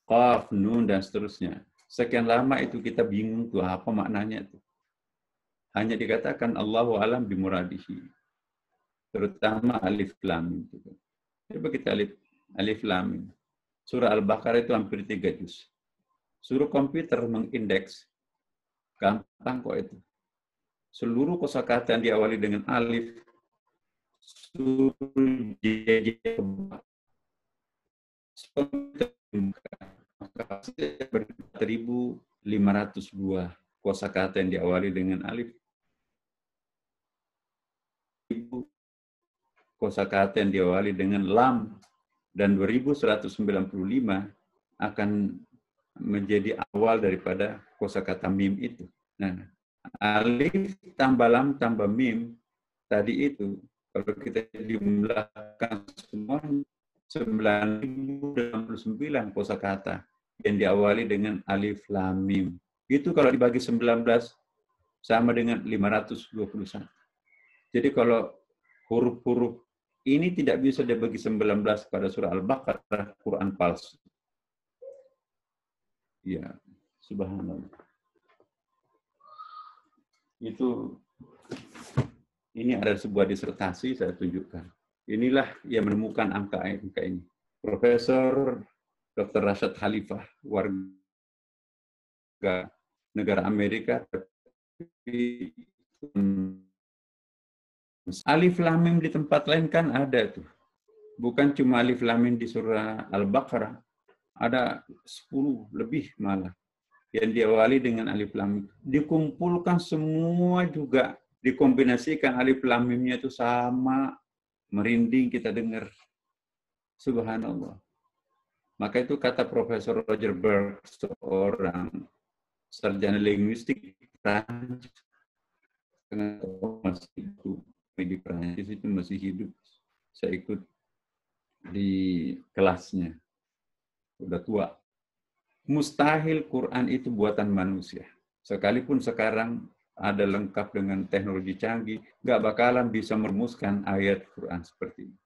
qaf nun, dan seterusnya. Sekian lama itu kita bingung tuh apa maknanya itu. Hanya dikatakan Allahu alam bimuradihi. Terutama alif lam mim itu. Coba kita alif lam mim. Surah Al-Baqarah itu hampir 3 juz. Suruh komputer mengindeks, gampang kok itu. Seluruh kosakata yang diawali dengan alif, suruh JJ 1.502 kosakata yang diawali dengan alif, kosakata yang diawali dengan lam, dan 2195 akan menjadi awal daripada kosakata mim itu. Nah, alif tambah lam tambah mim tadi itu, kalau kita jumlahkan semua 9.069 kosakata yang diawali dengan alif lam mim. Itu kalau dibagi 19 sama dengan 521. Jadi kalau huruf-huruf ini tidak bisa dibagi 19 pada surah Al-Baqarah, Quran palsu. Ya, subhanallah. Ini ada sebuah disertasi saya tunjukkan. Inilah yang menemukan angka ini. Profesor Dr. Rashad Khalifah, warga negara Amerika, tapi Alif Lam Mim di tempat lain kan ada tuh. Bukan cuma Alif Lam Mim di surah Al-Baqarah. Ada 10 lebih malah yang diawali dengan Alif Lam Mim. Dikumpulkan semua juga, dikombinasikan Alif Lam Mimnya itu sama, merinding kita dengar. Subhanallah. Maka itu kata Profesor Roger Berg, seorang sarjana linguistik Prancis, masih hidup di Prancis itu masih hidup. Saya ikut di kelasnya, udah tua. Mustahil Quran itu buatan manusia. Sekalipun sekarang ada lengkap dengan teknologi canggih, nggak bakalan bisa merumuskan ayat Quran seperti ini.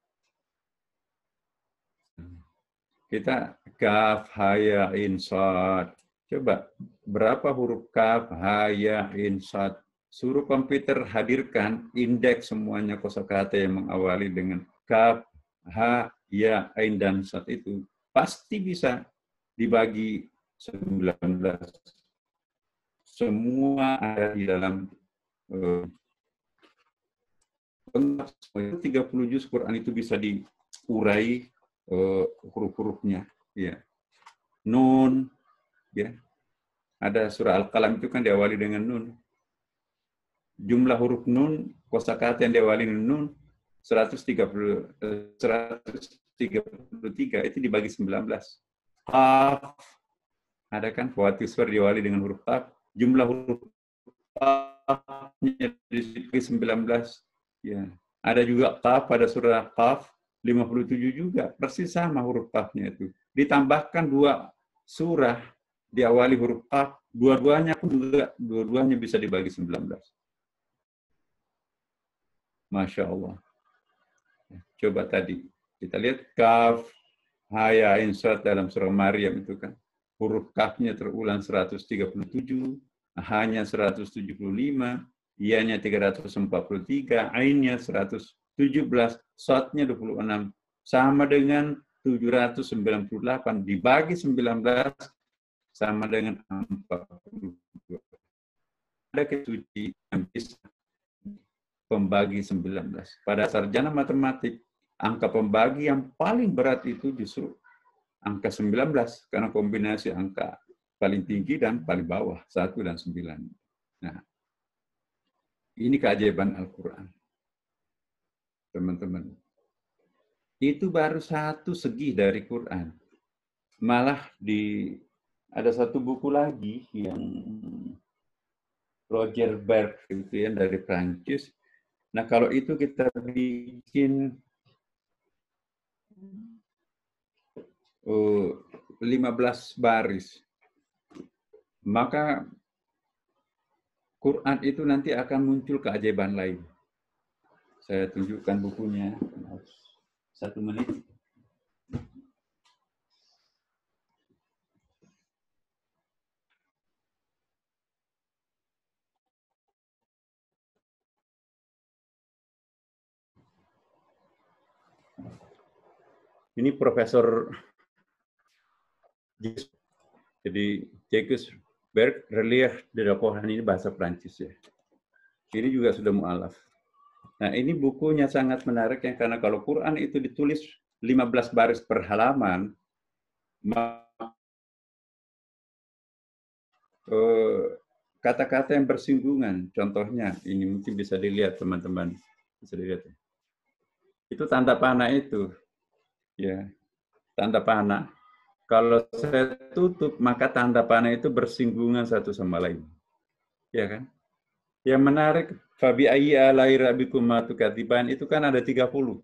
Kita kaf, ha, ya, ain, shad. Coba, berapa huruf kaf, ha, ya, ain, shad? Suruh komputer hadirkan indeks semuanya kosakata yang mengawali dengan kaf, ha, ya, ain, dan shad itu. Pasti bisa dibagi 19. Semua ada di dalam 30 juz Quran itu bisa diurai huruf-hurufnya, ya. Nun, ya. Ada surah Al-Qalam itu kan diawali dengan nun. Jumlah huruf nun, kosakata yang diawali dengan nun 133 itu dibagi 19. Qaf, ada kan Fawatiswar diawali dengan huruf qaf. Jumlah huruf qafnya dibagi 19. Ya. Ada juga qaf pada surah Qaf 57 juga, persis sama huruf qafnya itu. Ditambahkan 2 surah diawali huruf qaf, dua-duanya bisa dibagi 19. Masya Allah. Coba tadi kita lihat kaf, ha, ya, ain, shad dalam surah Maryam itu kan huruf kafnya terulang 137, ha-nya 175, ya-nya 343, ainnya 117, shad-nya 26, sama dengan 798 dibagi 19 sama dengan 42. Ada kesuci yang bisa pembagi 19. Pada sarjana matematik, angka pembagi yang paling berat itu justru angka 19, karena kombinasi angka paling tinggi dan paling bawah, 1 dan 9. Nah, ini keajaiban Al-Quran. Teman-teman. Itu baru satu segi dari Quran. Malah ada satu buku lagi yang Roger Berg itu ya dari Prancis. Nah, kalau itu kita bikin 15 baris, maka Quran itu nanti akan muncul keajaiban lain. Saya tunjukkan bukunya. 1 menit. Ini Profesor jadi Jacques Berg, Relief de la Quran, ini bahasa Prancis ya. Ini juga sudah mu'alaf. Nah, ini bukunya sangat menarik ya, karena kalau Quran itu ditulis 15 baris per halaman, kata-kata yang bersinggungan, contohnya ini mungkin bisa dilihat teman-teman, bisa dilihat. Itu tanda panah itu, ya, tanda panah. Kalau saya tutup, maka tanda panah itu bersinggungan satu sama lain, ya kan? Yang menarik, fabi ayyi alai rabbikuma tukadziban itu kan ada 30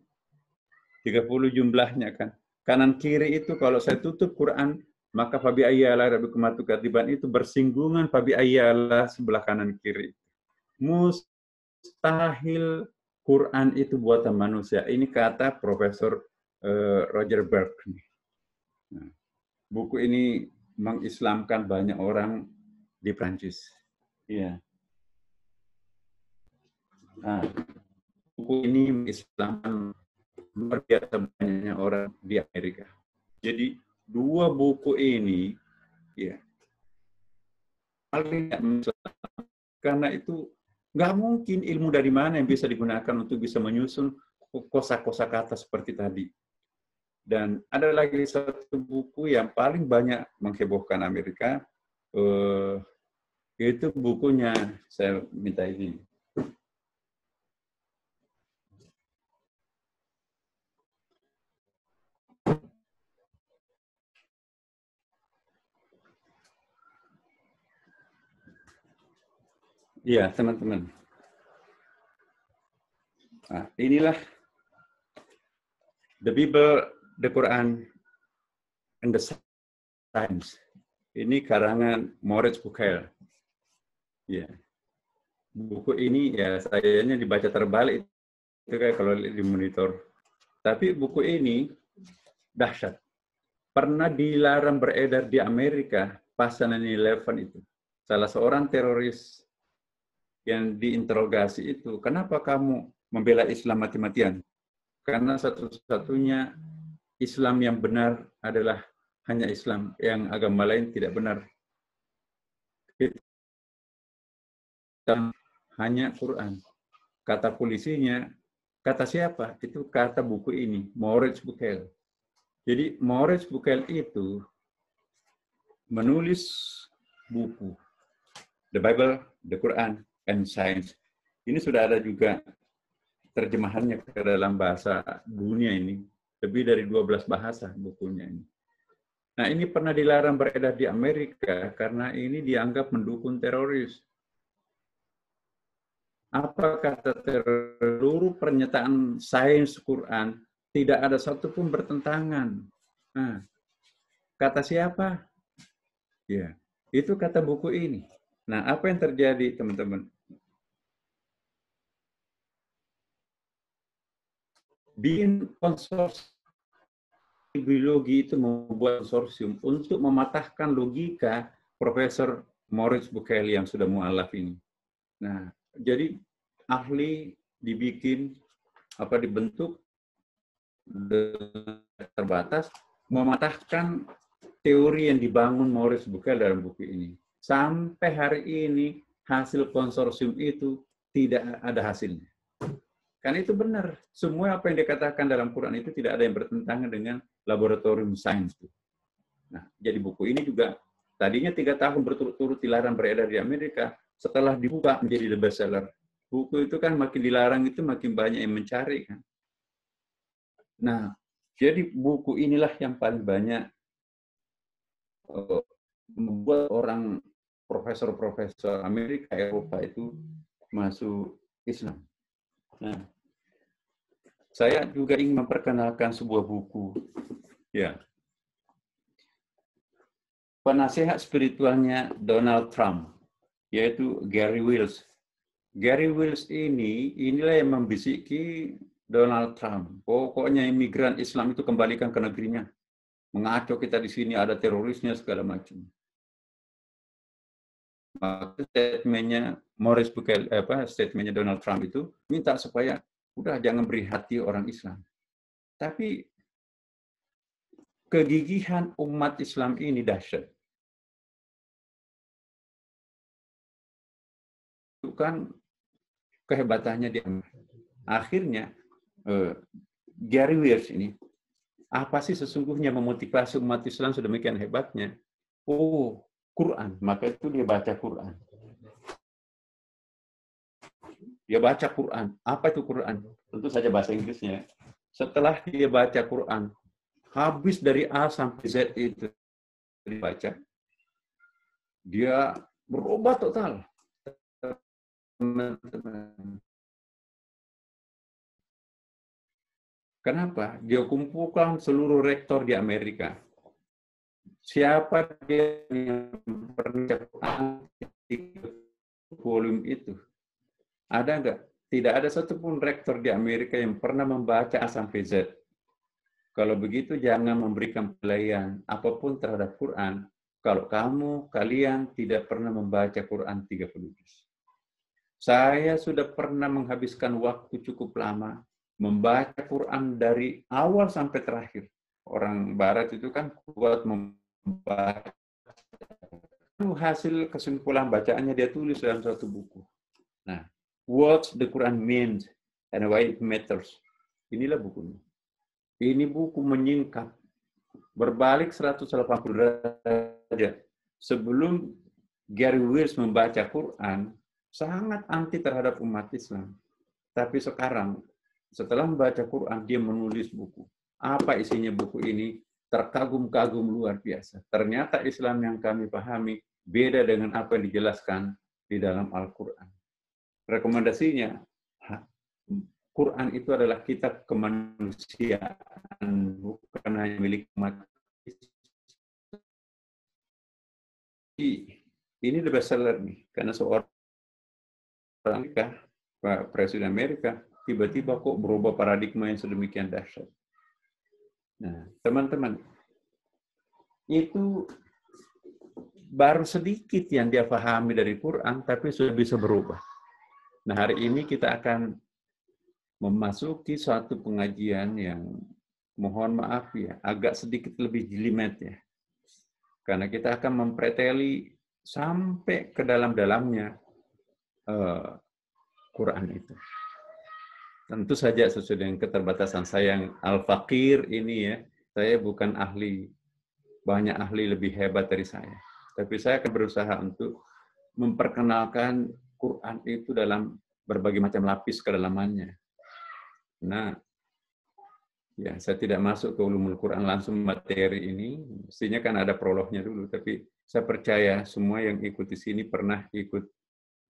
jumlahnya kan. Kanan kiri itu kalau saya tutup Quran, maka fabi ayyi alai rabbikuma tukadziban itu bersinggungan fabi ayyi ala sebelah kanan kiri. Mustahil Quran itu buatan manusia. Ini kata Profesor Roger Berg. Nah, buku ini mengislamkan banyak orang di Prancis. Iya. Nah, buku ini mengislamkan luar biasa banyaknya orang di Amerika. Jadi 2 buku ini, ya, paling karena itu Nggak mungkin ilmu dari mana yang bisa digunakan untuk bisa menyusun kosa-kosa kata seperti tadi. Dan ada lagi satu buku yang paling banyak menghebohkan Amerika, itu bukunya, saya minta ini. Iya, teman-teman. Nah, inilah The Bible, The Quran, and the Science. Ini karangan Moritz Bucaille. Ya. Buku ini ya sayanya dibaca terbalik itu kayak kalau di monitor. Tapi buku ini dahsyat. Pernah dilarang beredar di Amerika pas 9/11 itu. Salah seorang teroris yang diinterogasi itu, kenapa kamu membela Islam mati-matian? Karena satu-satunya Islam yang benar adalah hanya Islam, yang agama lain tidak benar. Dan hanya Quran. Kata polisinya, kata siapa? Itu kata buku ini, Moritz Bucaille. Jadi Moritz Bucaille itu menulis buku The Bible, The Quran, and Science. Ini sudah ada juga terjemahannya ke dalam bahasa dunia ini. Lebih dari 12 bahasa bukunya ini. Nah, ini pernah dilarang beredar di Amerika karena ini dianggap mendukung teroris. Apa kata seluruh pernyataan sains Quran tidak ada satupun bertentangan. Nah, kata siapa? Ya, itu kata buku ini. Nah, apa yang terjadi, teman-teman? Bikin konsorsium biologi itu membuat konsorsium untuk mematahkan logika Profesor Moritz Bucaille yang sudah mu'alaf ini. Nah, jadi ahli dibikin dibentuk terbatas mematahkan teori yang dibangun Moritz Bucaille dalam buku ini. Sampai hari ini hasil konsorsium itu tidak ada hasilnya. Karena itu benar, semua apa yang dikatakan dalam Quran itu tidak ada yang bertentangan dengan laboratorium sains. Nah, jadi buku ini juga tadinya 3 tahun berturut-turut dilarang beredar di Amerika, setelah dibuka menjadi the bestseller. Buku itu kan makin dilarang itu makin banyak yang mencari kan. Nah, jadi buku inilah yang paling banyak membuat orang profesor-profesor Amerika, Eropa itu masuk Islam. Nah, saya juga ingin memperkenalkan sebuah buku, ya, penasehat spiritualnya Donald Trump, yaitu Gary Wills. Gary Wills inilah yang membisiki Donald Trump. Pokoknya imigran Islam itu kembalikan ke negerinya. Mengaco kita di sini ada terorisnya segala macam. Maka statementnya Moritz Bucaille, statementnya Donald Trump itu minta supaya udah jangan beri hati orang Islam. Tapi kegigihan umat Islam ini dahsyat. Itu kan kehebatannya dia. Akhirnya Gary Wills ini, apa sih sesungguhnya memotivasi umat Islam sedemikian hebatnya? Oh, Quran. Maka itu dia baca Quran. Dia baca Quran. Apa itu Quran? Tentu saja bahasa Inggrisnya. Setelah dia baca Quran, habis dari A sampai Z itu dibaca, dia berubah total. Kenapa? Dia kumpulkan seluruh rektor di Amerika. Siapa dia yang pernah volume itu? Ada nggak? Tidak ada satupun rektor di Amerika yang pernah membaca A sampai Z. Kalau begitu jangan memberikan penilaian apapun terhadap Quran kalau kalian tidak pernah membaca Quran 30 juz. Saya sudah pernah menghabiskan waktu cukup lama membaca Quran dari awal sampai terakhir. Orang Barat itu kan kuat membaca. Hasil kesimpulan bacaannya dia tulis dalam satu buku. Nah, What the Quran means and why it matters. Inilah bukunya. Ini buku menyingkap, berbalik 180 derajat. Sebelum Gary Wills membaca Quran, sangat anti terhadap umat Islam. Tapi sekarang, setelah membaca Quran, dia menulis buku. Apa isinya buku ini? Terkagum-kagum luar biasa. Ternyata Islam yang kami pahami beda dengan apa yang dijelaskan di dalam Al-Quran. Rekomendasinya, Quran itu adalah kitab kemanusiaan, bukan hanya milik umat. Ini the bestseller nih, karena seorang Amerika, Pak Presiden Amerika, tiba-tiba kok berubah paradigma yang sedemikian dahsyat. Nah, teman-teman, itu baru sedikit yang dia pahami dari Quran, tapi sudah bisa berubah. Nah, hari ini kita akan memasuki suatu pengajian yang mohon maaf ya, agak sedikit lebih jelimet ya. Karena kita akan mempreteli sampai ke dalam-dalamnya Quran itu. Tentu saja sesuai dengan keterbatasan saya yang al-faqir ini ya, saya bukan ahli, banyak ahli lebih hebat dari saya. Tapi saya akan berusaha untuk memperkenalkan Quran itu dalam berbagai macam lapis kedalamannya. Nah, ya saya tidak masuk ke ulumul Quran langsung materi ini, mestinya kan ada prolognya dulu, tapi saya percaya semua yang ikut di sini pernah ikut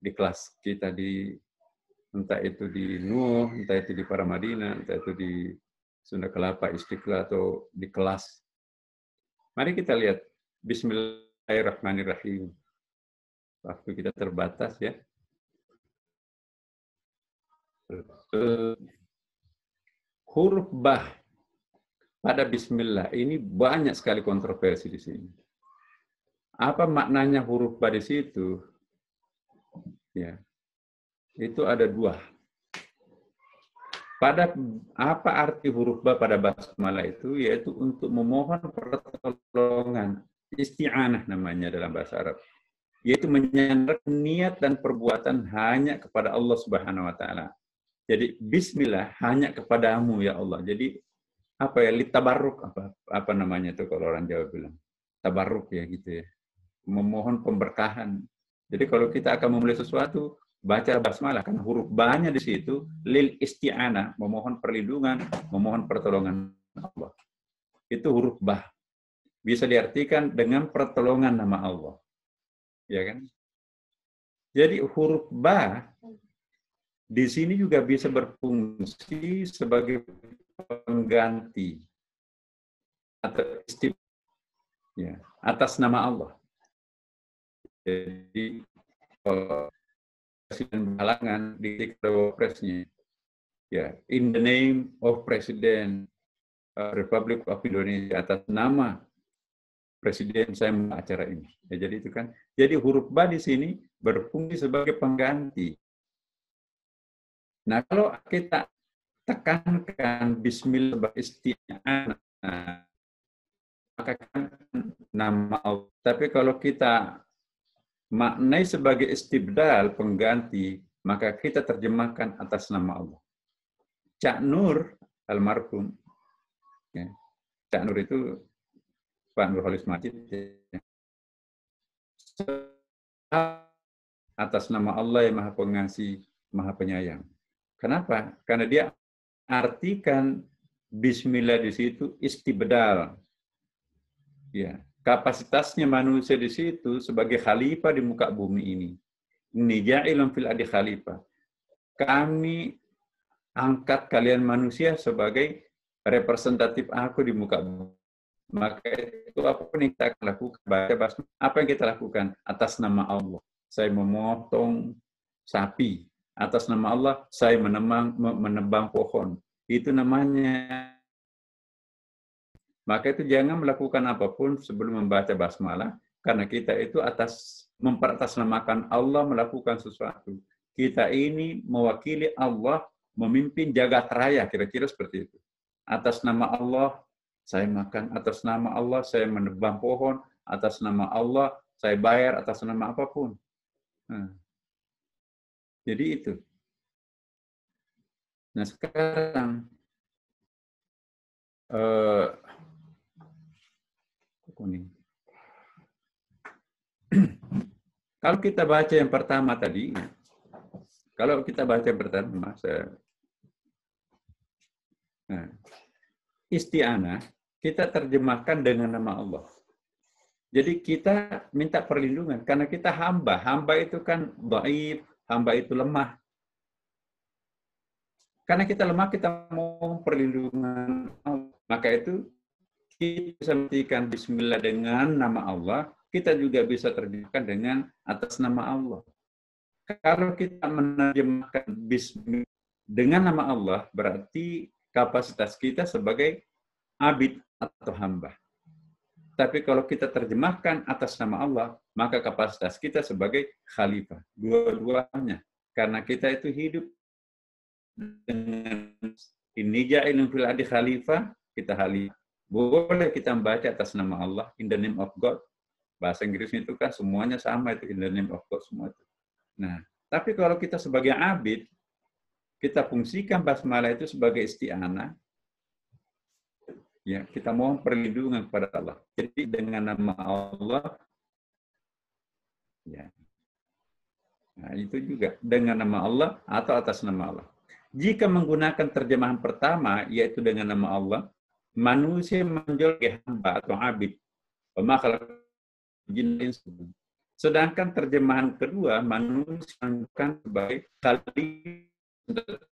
di kelas kita di entah itu di Nuh, entah itu di Paramadina, entah itu di Sunda Kelapa, Istiqlal, atau di kelas. Mari kita lihat. Bismillahirrahmanirrahim. Waktu kita terbatas ya. Huruf bah pada Bismillah ini banyak sekali kontroversi di sini. Apa maknanya huruf bah di situ? Ya. Itu ada dua. Pada apa arti huruf ba pada basmalah itu? Yaitu untuk memohon pertolongan, isti'anah namanya dalam bahasa Arab. Yaitu menyandarkan niat dan perbuatan hanya kepada Allah Subhanahu wa taala. Jadi bismillah hanya kepadamu ya Allah. Jadi apa ya, litabarruk apa namanya itu kalau orang Jawa bilang. Tabarruk ya gitu ya. Memohon pemberkahan. Jadi kalau kita akan memulai sesuatu, baca basmalah, karena huruf ba-nya di situ lil isti'anah, memohon perlindungan, memohon pertolongan Allah. Itu huruf ba. Bisa diartikan dengan pertolongan nama Allah. Ya kan? Jadi huruf ba di sini juga bisa berfungsi sebagai pengganti atau ya, atas nama Allah. Jadi Presiden berhalangan di Presnya, ya, in the name of President Republic of Indonesia, atas nama Presiden saya acara ini. Ya, jadi itu kan. Jadi huruf ba di sini berfungsi sebagai pengganti. Nah, kalau kita tekankan Bismillah sebagai isti'anah, maka kan nama Allah. Tapi kalau kita maknai sebagai istibdal, pengganti, maka kita terjemahkan atas nama Allah. Cak Nur, almarhum, ya. Cak Nur itu Pak Nurholis Majid, ya. Atas nama Allah yang Maha Pengasih, Maha Penyayang. Kenapa? Karena dia artikan Bismillah di situ istibdal. Ya. Kapasitasnya manusia di situ sebagai khalifah di muka bumi ini. Inni ja'ilun fil ardi khalifah. Kami angkat kalian manusia sebagai representatif aku di muka bumi. Maka itu apa yang kita lakukan? Apa yang kita lakukan? Atas nama Allah. Saya memotong sapi. Atas nama Allah, saya menebang pohon. Itu namanya. Maka itu jangan melakukan apapun sebelum membaca basmalah, karena kita itu memperatasnamakan Allah melakukan sesuatu. Kita ini mewakili Allah memimpin jagat raya, kira-kira seperti itu. Atas nama Allah saya makan, atas nama Allah saya menebang pohon, atas nama Allah saya bayar, atas nama apapun. Nah, jadi itu. Nah sekarang kuning. Kalau kita baca yang pertama tadi, kalau kita baca yang pertama, nah, isti'anah kita terjemahkan dengan nama Allah. Jadi kita minta perlindungan karena kita hamba. Hamba itu kan dhaif, hamba itu lemah. Karena kita lemah, kita mau perlindungan Allah. Maka itu kita bisa menghentikan bismillah dengan nama Allah, kita juga bisa terjemahkan dengan atas nama Allah. Kalau kita menerjemahkan bismillah dengan nama Allah, berarti kapasitas kita sebagai abid atau hamba. Tapi kalau kita terjemahkan atas nama Allah, maka kapasitas kita sebagai khalifah. Dua-duanya. Karena kita itu hidup dengan ini ja'ilun fil ardi khalifah, kita khalifah. Boleh kita membaca atas nama Allah, in the name of God. Bahasa Inggrisnya itu kan semuanya sama, itu in the name of God semua itu. Nah, tapi kalau kita sebagai abid, kita fungsikan basmalah itu sebagai isti'anah, ya, kita mohon perlindungan kepada Allah. Jadi dengan nama Allah, ya, nah, itu juga dengan nama Allah atau atas nama Allah. Jika menggunakan terjemahan pertama, yaitu dengan nama Allah, manusia menjadi hamba atau abid. Sedangkan terjemahan kedua, manusia menjadikan sebagai khalifah.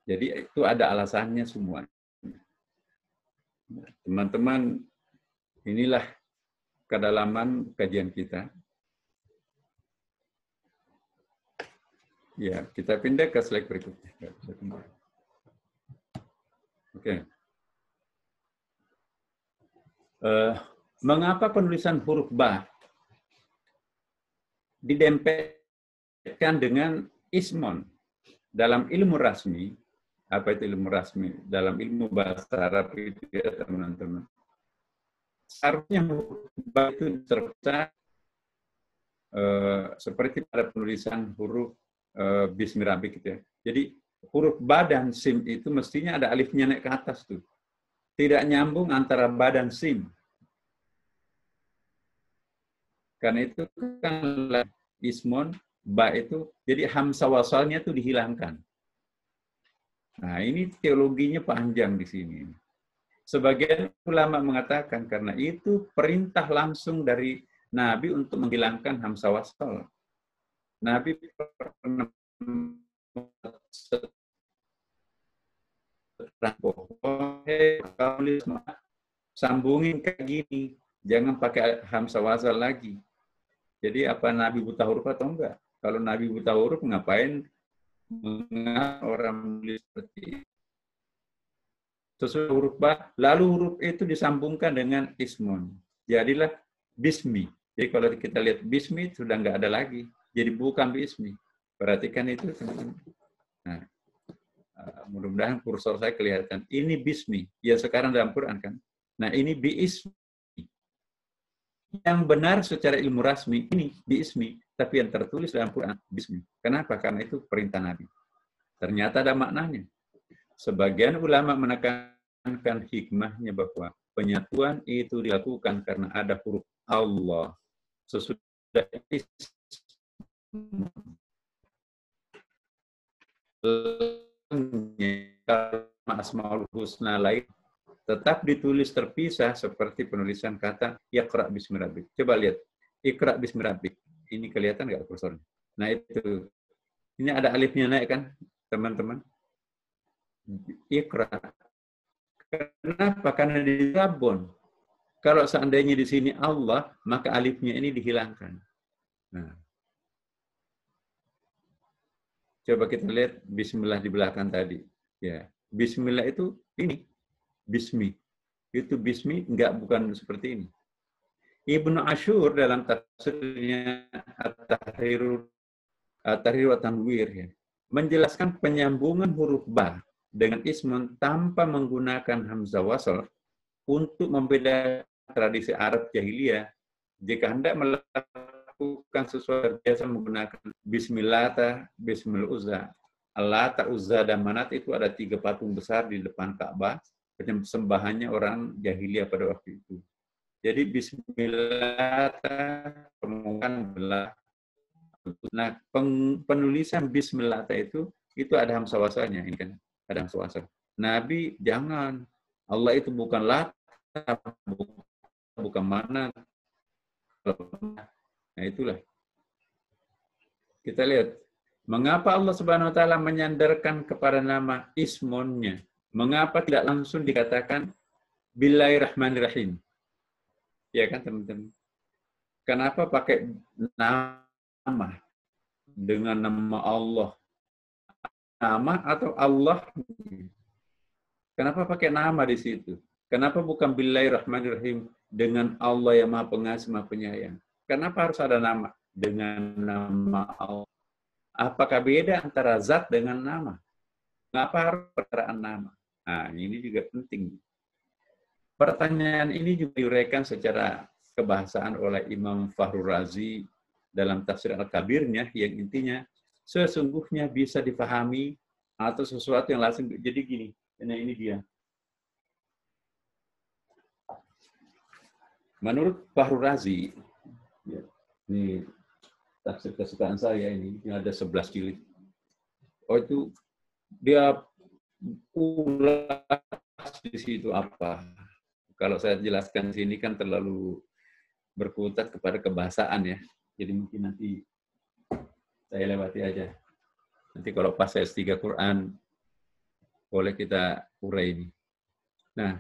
Jadi itu ada alasannya semua. Teman-teman, inilah kedalaman kajian kita. Ya, kita pindah ke slide berikutnya. Oke. Mengapa penulisan huruf ba didempetkan dengan ismon? Dalam ilmu rasmi, apa itu ilmu rasmi? Dalam ilmu bahasa Arab itu ya teman-teman. Seharusnya huruf ba itu terpecah seperti pada penulisan huruf Bismillahirrahmanirrahim gitu ya. Jadi huruf ba dan sim itu mestinya ada alifnya naik ke atas tuh. Tidak nyambung antara ba dan sim. Karena itu kan ismon, ba itu, jadi hamzah wasalnya itu dihilangkan. Nah ini teologinya panjang di sini. Sebagian ulama mengatakan karena itu perintah langsung dari Nabi untuk menghilangkan hamzah wasal. Nabi pernah sambungin kayak gini, jangan pakai hamzah wasal lagi. Jadi apa Nabi buta huruf atau enggak? Kalau Nabi buta huruf, ngapain orang menulis seperti itu? Sesuai huruf ba, lalu huruf itu disambungkan dengan ismun. Jadilah bismi. Jadi kalau kita lihat bismi sudah enggak ada lagi. Jadi bukan bismi. Perhatikan itu. Nah, mudah-mudahan kursor saya kelihatan. Ini bismi. Yang sekarang dalam Quran kan. Nah ini biismi. Yang benar secara ilmu rasmi ini biismi, tapi yang tertulis dalam Quran bismi. Kenapa? Karena itu perintah Nabi. Ternyata ada maknanya. Sebagian ulama menekankan hikmahnya bahwa penyatuan itu dilakukan karena ada huruf Allah. Sesudah Asmaul Husna lain tetap ditulis terpisah seperti penulisan kata Iqra bismi rabbik. Coba lihat. Iqra bismi rabbik. Ini kelihatan nggak kursornya? Nah itu. Ini ada alifnya naik kan, teman-teman? Iqra. Kenapa? Karena di Rabbon. Kalau seandainya di sini Allah, maka alifnya ini dihilangkan. Nah. Coba kita lihat bismillah di belakang tadi. Ya, bismillah itu ini. Bismi. Itu bismi bukan seperti ini. Ibnu Ashur dalam tafsirnya At-Tahrir wa Tanwir ya, menjelaskan penyambungan huruf ba dengan ismun tanpa menggunakan hamzah wasal untuk membedakan tradisi Arab jahiliyah. Jika hendak melakukan sesuatu biasa menggunakan bismillah, bismil uzza. Al-Lata, Uzza, dan Manat itu ada 3 patung besar di depan Ka'bah, sembahannya orang jahiliyah pada waktu itu. Jadi Bismillah permukaan belah. Nah, penulisan Bismillah itu ada hamzah wasalnya, ini kan ada hamzah wasal. Nabi jangan, Allah itu bukan Lata, bukan Manat. Nah, itulah. Kita lihat, mengapa Allah Subhanahu wa taala menyandarkan kepada nama ismonnya? Mengapa tidak langsung dikatakan Bismillahirrahmanirrahim? Ya kan, teman-teman? Kenapa pakai nama dengan nama Allah? Nama atau Allah? Kenapa pakai nama di situ? Kenapa bukan Bismillahirrahmanirrahim dengan Allah yang Maha Pengasih, Maha Penyayang? Kenapa harus ada nama? Dengan nama Allah. Apakah beda antara zat dengan nama? Kenapa harus perkaraan nama? Nah, ini juga penting. Pertanyaan ini juga diuraikan secara kebahasaan oleh Imam Fakhrul Razi dalam tafsir Al-Kabirnya, yang intinya sesungguhnya bisa dipahami atau sesuatu yang langsung. Jadi gini, nah ini dia. Menurut Fakhrul Razi, ya, ini tafsir kesukaan saya ini ada 11 jilid. Oh, itu dia ulas di situ apa? Kalau saya jelaskan di sini kan terlalu berkutat kepada kebahasaan ya. Jadi mungkin nanti saya lewati aja. Nanti kalau pas S3 Quran boleh kita urai ini. Nah,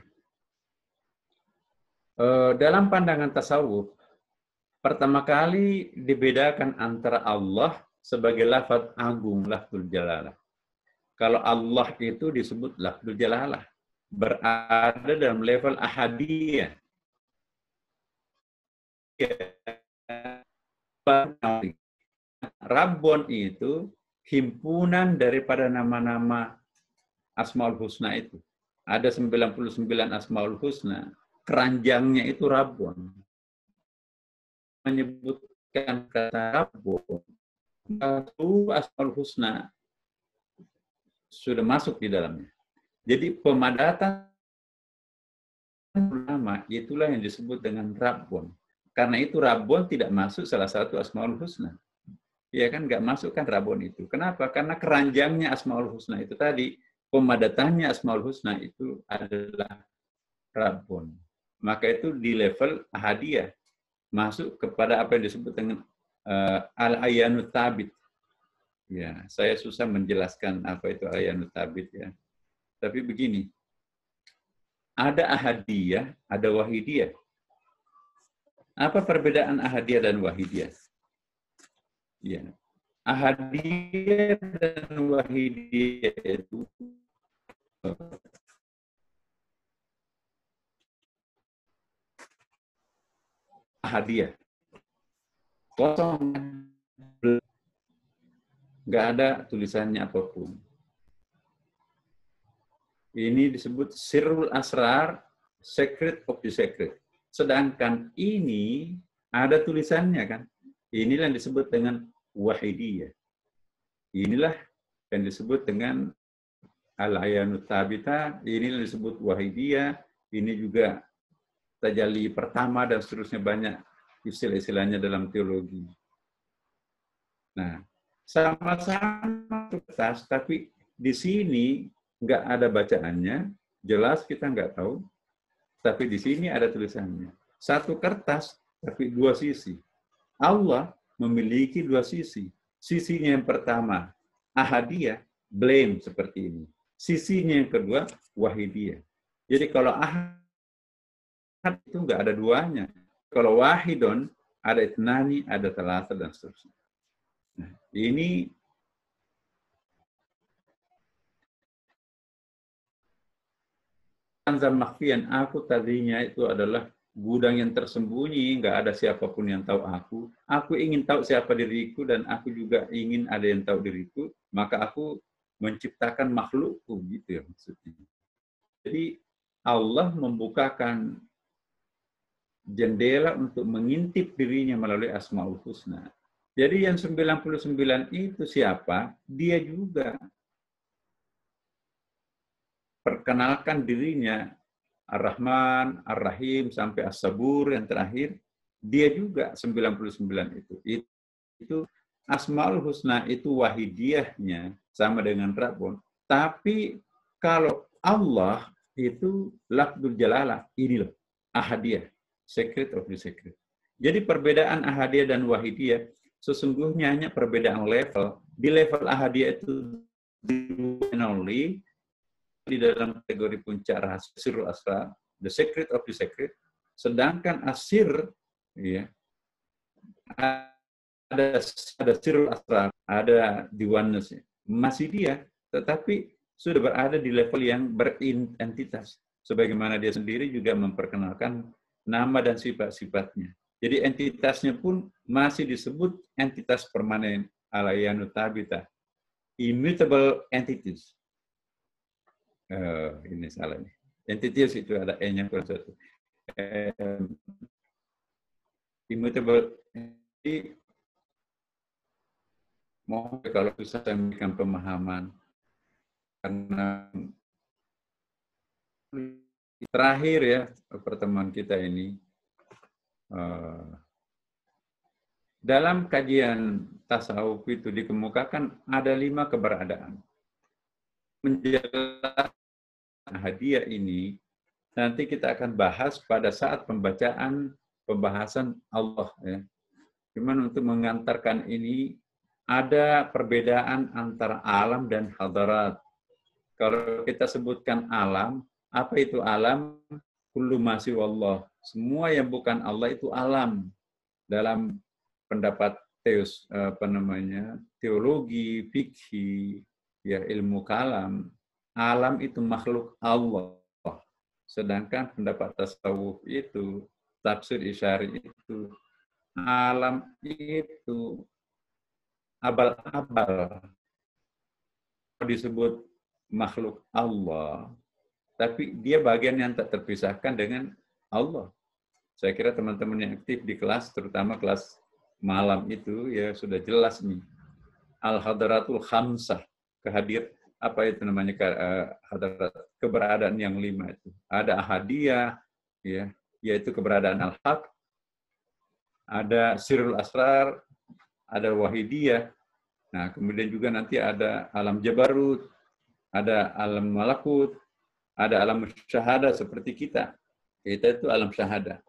dalam pandangan tasawuf, pertama kali dibedakan antara Allah sebagai lafaz agung, lafzul jalalah. Kalau Allah itu disebut lafzul jalalah, berada dalam level ahadiyah. Rabbon itu himpunan daripada nama-nama Asmaul Husna itu. Ada 99 Asmaul Husna. Keranjangnya itu Rabbon. Menyebutkan kata Rabbon, Asmaul Husna sudah masuk di dalamnya. Jadi pemadatan nama itulah yang disebut dengan Rabbon. Karena itu Rabbon tidak masuk salah satu Asmaul Husna. Ya kan, nggak masuk kan Rabbon itu. Kenapa? Karena keranjangnya Asmaul Husna itu tadi, pemadatannya Asmaul Husna itu adalah Rabbon. Maka itu di level ahadiyah. Masuk kepada apa yang disebut dengan al-ayanut tabit. Ya, saya susah menjelaskan apa itu ayanut tabit ya. Tapi begini, ada ahadiyah, ada wahidiyah. Apa perbedaan ahadiyah dan wahidiyah? Ya, ahadiyah dan wahidiyah itu ahadiyah. Kosong, nggak ada tulisannya apapun. Ini disebut sirrul asrar, secret of the secret. Sedangkan ini ada tulisannya kan. Inilah yang disebut dengan wahidiyah. Inilah yang disebut dengan al-ayanut tabita. Inilah yang disebut wahidiyah. Ini juga tajalli pertama dan seterusnya, banyak istilah-istilahnya dalam teologi. Nah, sama-sama kertas, tapi di sini nggak ada bacaannya, jelas kita nggak tahu, tapi di sini ada tulisannya. Satu kertas, tapi dua sisi. Allah memiliki dua sisi. Sisinya yang pertama, ahadiyah, blame seperti ini. Sisinya yang kedua, wahidiyah. Jadi kalau ahad itu nggak ada duanya. Kalau wahidon, ada itnani, ada talata, dan seterusnya. Nah, ini Kanzan Makhfiyan, aku tadinya itu adalah gudang yang tersembunyi, nggak ada siapapun yang tahu aku. Aku ingin tahu siapa diriku, dan aku juga ingin ada yang tahu diriku, maka aku menciptakan makhlukku, gitu ya maksudnya. Jadi Allah membukakan jendela untuk mengintip dirinya melalui Asmaul Husna. Jadi yang 99 itu siapa? Dia juga. memperkenalkan dirinya Ar-Rahman, Ar-Rahim sampai As-Sabur yang terakhir, dia juga 99 itu. Itu Asmaul Husna itu wahidiyahnya sama dengan Rabbun. Tapi kalau Allah itu lafzul jalalah, ini loh, ahadiyah, secret of the secret. Jadi perbedaan ahadiyah dan wahidiyah sesungguhnya hanya perbedaan level. Di level ahadiyah itu only di dalam kategori puncak rahasia sirrul asrar, the secret of the secret. Sedangkan asir, ya, ada sirrul asrar, ada di oneness, masih dia, tetapi sudah berada di level yang berentitas. Sebagaimana dia sendiri juga memperkenalkan nama dan sifat-sifatnya. Jadi entitasnya pun masih disebut entitas permanen, alayanu tabita, immutable entities. Ini salah nih. Entities itu ada E-nya kurang satu. Immutable. Jadi, mohon kalau bisa saya memberikan pemahaman. Karena terakhir ya, pertemuan kita ini, dalam kajian tasawuf itu dikemukakan ada 5 keberadaan. Menjelaskan hadiah ini nanti kita akan bahas pada saat pembahasan Allah, ya. Cuman untuk mengantarkan ini ada perbedaan antara alam dan hadarat. Kalau kita sebutkan alam, apa itu alam? Kullu ma siwallah. Semua yang bukan Allah itu alam. Dalam pendapat teologi, fikih, ya ilmu kalam, alam itu makhluk Allah. Sedangkan pendapat tasawuf itu, tafsir isyari itu, alam itu abal-abal disebut makhluk Allah, tapi dia bagian yang tak terpisahkan dengan Allah. Saya kira teman-teman yang aktif di kelas, terutama kelas malam itu, ya sudah jelas nih. Al-Hadratul Khamsah, apa itu namanya, hadarat, keberadaan yang 5 itu. Ada ahadiyah, ya, yaitu keberadaan al-haq, ada sirrul asrar, ada wahidiyah. Nah, kemudian juga nanti ada alam jabarut, ada alam malakut, ada alam syahada seperti kita. Kita itu alam syahada.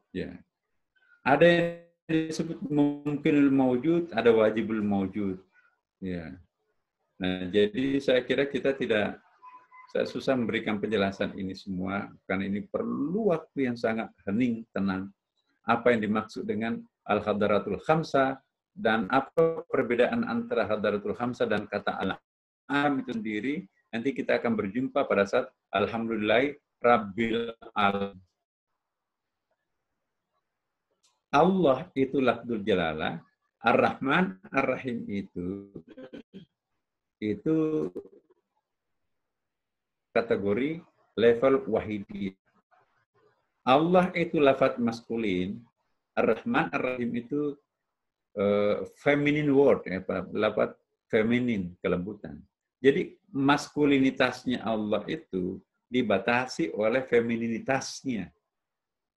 Ya. Ada yang disebut mungkinul mawjud, ada wajibul mawjud. Ya. Nah, jadi saya kira saya susah memberikan penjelasan ini semua, karena ini perlu waktu yang sangat hening, tenang. Apa yang dimaksud dengan al-hadaratul khamsah, dan apa perbedaan antara hadaratul khamsah dan kata al-am itu sendiri, nanti kita akan berjumpa pada saat alhamdulillah rabbil alamin. Allah itu lafdzul jalalah, Ar-Rahman, Ar-Rahim itu kategori level wahidiyah. Allah itu lafaz maskulin, Ar-Rahman, Ar-Rahim itu feminine word, ya, lafaz feminin, kelembutan. Jadi maskulinitasnya Allah itu dibatasi oleh femininitasnya.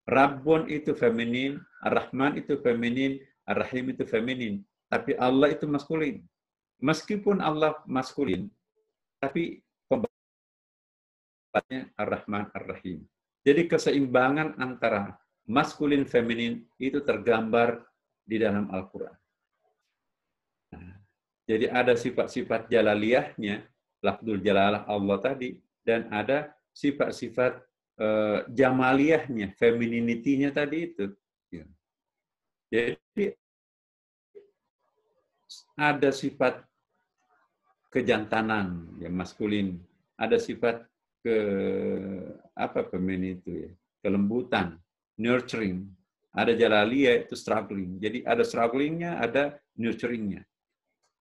Rabbun itu feminin, Ar-Rahman itu feminin, Ar-Rahim itu feminin. Tapi Allah itu maskulin. Meskipun Allah maskulin, tapi pembahasannya Ar-Rahman, Ar-Rahim. Jadi keseimbangan antara maskulin, feminin itu tergambar di dalam Al-Quran. Nah, jadi ada sifat-sifat jalaliyahnya, lafdzul jalalah Allah tadi, dan ada sifat-sifat jamaliyahnya, femininitinya tadi itu. Jadi ada sifat kejantanan, ya, maskulin, ada sifat feminin itu, ya, kelembutan, nurturing, ada jalaliyah itu struggling. Jadi ada strugglingnya, ada nurturingnya,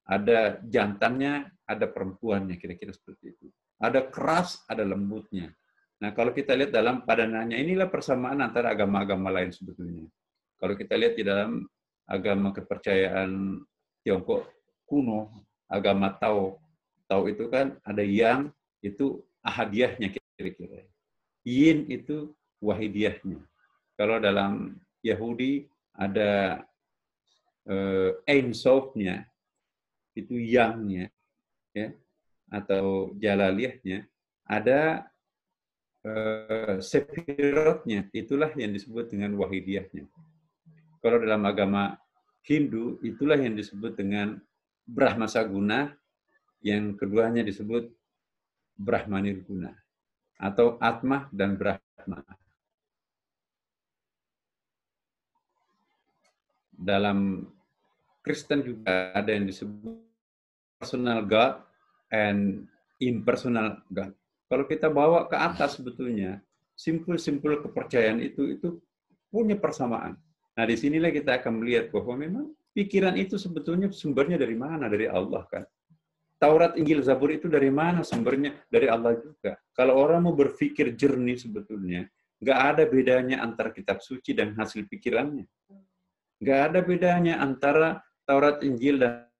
ada jantannya, ada perempuannya, kira-kira seperti itu. Ada keras, ada lembutnya. Nah, kalau kita lihat dalam padanannya, inilah persamaan antara agama-agama lain sebetulnya. Kalau kita lihat di dalam agama kepercayaan Tiongkok kuno, agama Tao itu kan ada yang itu ahadiyahnya kira-kira. Yin itu wahidiyahnya. Kalau dalam Yahudi ada Ein Sof-nya, itu yang-nya, ya, atau jalaliyahnya, ada Sephiroth-nya, itulah yang disebut dengan wahidiyahnya. Kalau dalam agama Hindu, itulah yang disebut dengan Brahmasaguna, yang keduanya disebut Brahmanirguna, atau Atma dan Brahma. Dalam Kristen juga ada yang disebut personal God and impersonal God. Kalau kita bawa ke atas sebetulnya, simpul-simpul kepercayaan itu punya persamaan. Nah, disinilah kita akan melihat bahwa memang pikiran itu sebetulnya sumbernya dari mana? Dari Allah kan. Taurat, Injil, Zabur itu dari mana sumbernya? Dari Allah juga. Kalau orang mau berpikir jernih sebetulnya, nggak ada bedanya antara kitab suci dan hasil pikirannya. Nggak ada bedanya antara Taurat, Injil, dan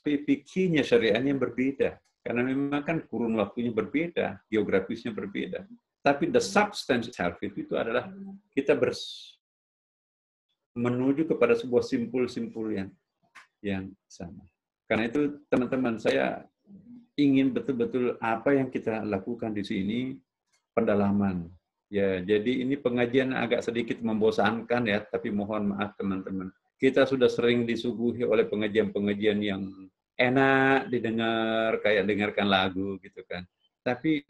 fikihnya, syariahnya berbeda. Karena memang kan kurun waktunya berbeda, geografisnya berbeda. Tapi the substance itself itu adalah kita menuju kepada sebuah simpul-simpul yang sama. Karena itu teman-teman, saya ingin betul-betul apa yang kita lakukan di sini pendalaman. Ya, jadi ini pengajian agak sedikit membosankan ya, tapi mohon maaf teman-teman. Kita sudah sering disuguhi oleh pengajian-pengajian yang enak didengar, kayak dengarkan lagu gitu kan. Tapi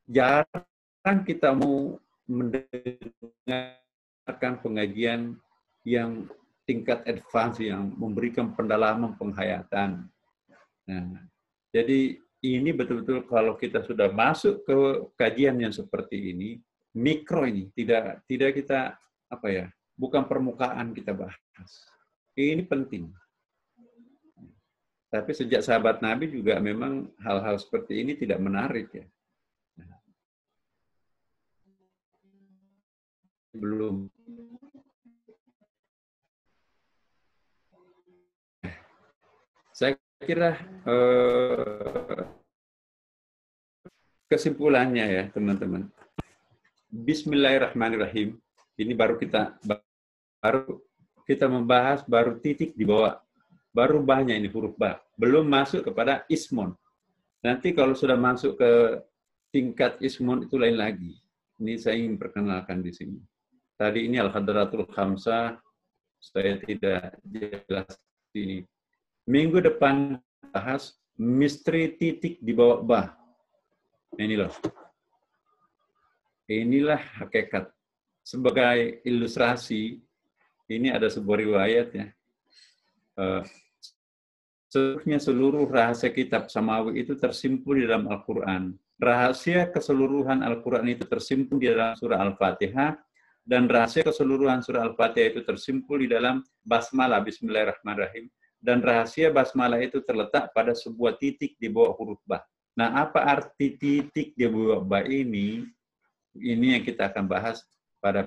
jarang kita mau mendengarkan pengajian yang tingkat advance, yang memberikan pendalaman penghayatan. Nah, jadi ini betul-betul kalau kita sudah masuk ke kajian yang seperti ini, mikro ini, tidak kita apa ya, bukan permukaan kita bahas. Ini penting. Tapi sejak sahabat Nabi juga memang hal-hal seperti ini tidak menarik ya. Belum. Saya kira kesimpulannya ya teman-teman. Bismillahirrahmanirrahim. Ini baru kita membahas baru titik di bawah. Baru banyak ini huruf ba. Belum masuk kepada ismon. Nanti kalau sudah masuk ke tingkat ismon itu lain lagi. Ini saya ingin perkenalkan di sini. Tadi ini Al-Hadratul Khamsah, saya tidak jelas ini. Minggu depan bahas misteri titik di bawah ba. Ini loh. Inilah hakikat. Sebagai ilustrasi, ini ada sebuah riwayat ya. Seluruh rahasia kitab samawi itu tersimpul di dalam Al-Quran. Rahasia keseluruhan Al-Quran itu tersimpul di dalam surah Al-Fatihah, dan rahasia keseluruhan surah Al-Fatihah itu tersimpul di dalam basmalah, Bismillahirrahmanirrahim. Dan rahasia basmalah itu terletak pada sebuah titik di bawah huruf ba. Nah, apa arti titik di bawah ba ini? Ini yang kita akan bahas pada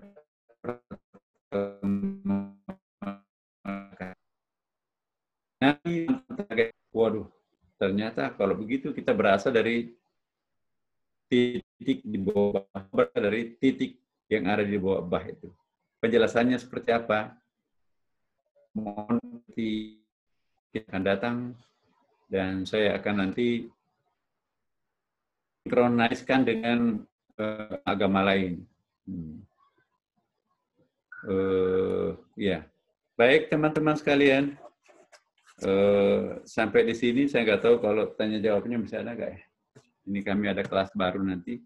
nanti. Waduh, ternyata kalau begitu kita berasal dari titik di bawah bah, dari titik yang ada di bawah bah itu. Penjelasannya seperti apa? Mohon nanti kita akan datang dan saya akan nanti sinkroniskan dengan agama lain. Ya, baik teman-teman sekalian. Sampai di sini saya nggak tahu kalau tanya jawabnya bisa ada nggak ya. Ini kami ada kelas baru nanti.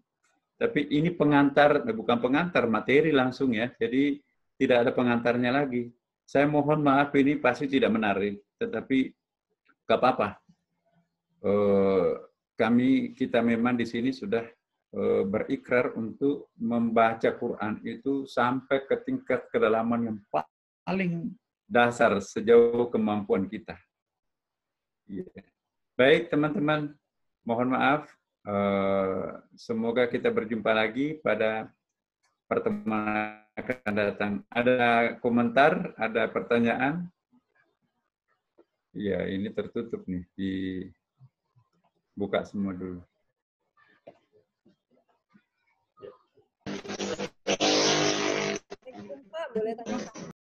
Tapi ini pengantar, bukan pengantar, materi langsung ya. Jadi tidak ada pengantarnya lagi. Saya mohon maaf ini pasti tidak menarik, tetapi nggak apa-apa. Kita memang di sini sudah berikrar untuk membaca Quran itu sampai ke tingkat kedalaman yang paling dasar sejauh kemampuan kita. Baik teman-teman, mohon maaf. Semoga kita berjumpa lagi pada pertemuan akan datang. Ada komentar, ada pertanyaan? Ya, ini tertutup nih. Buka semua dulu. Pak, boleh tanya?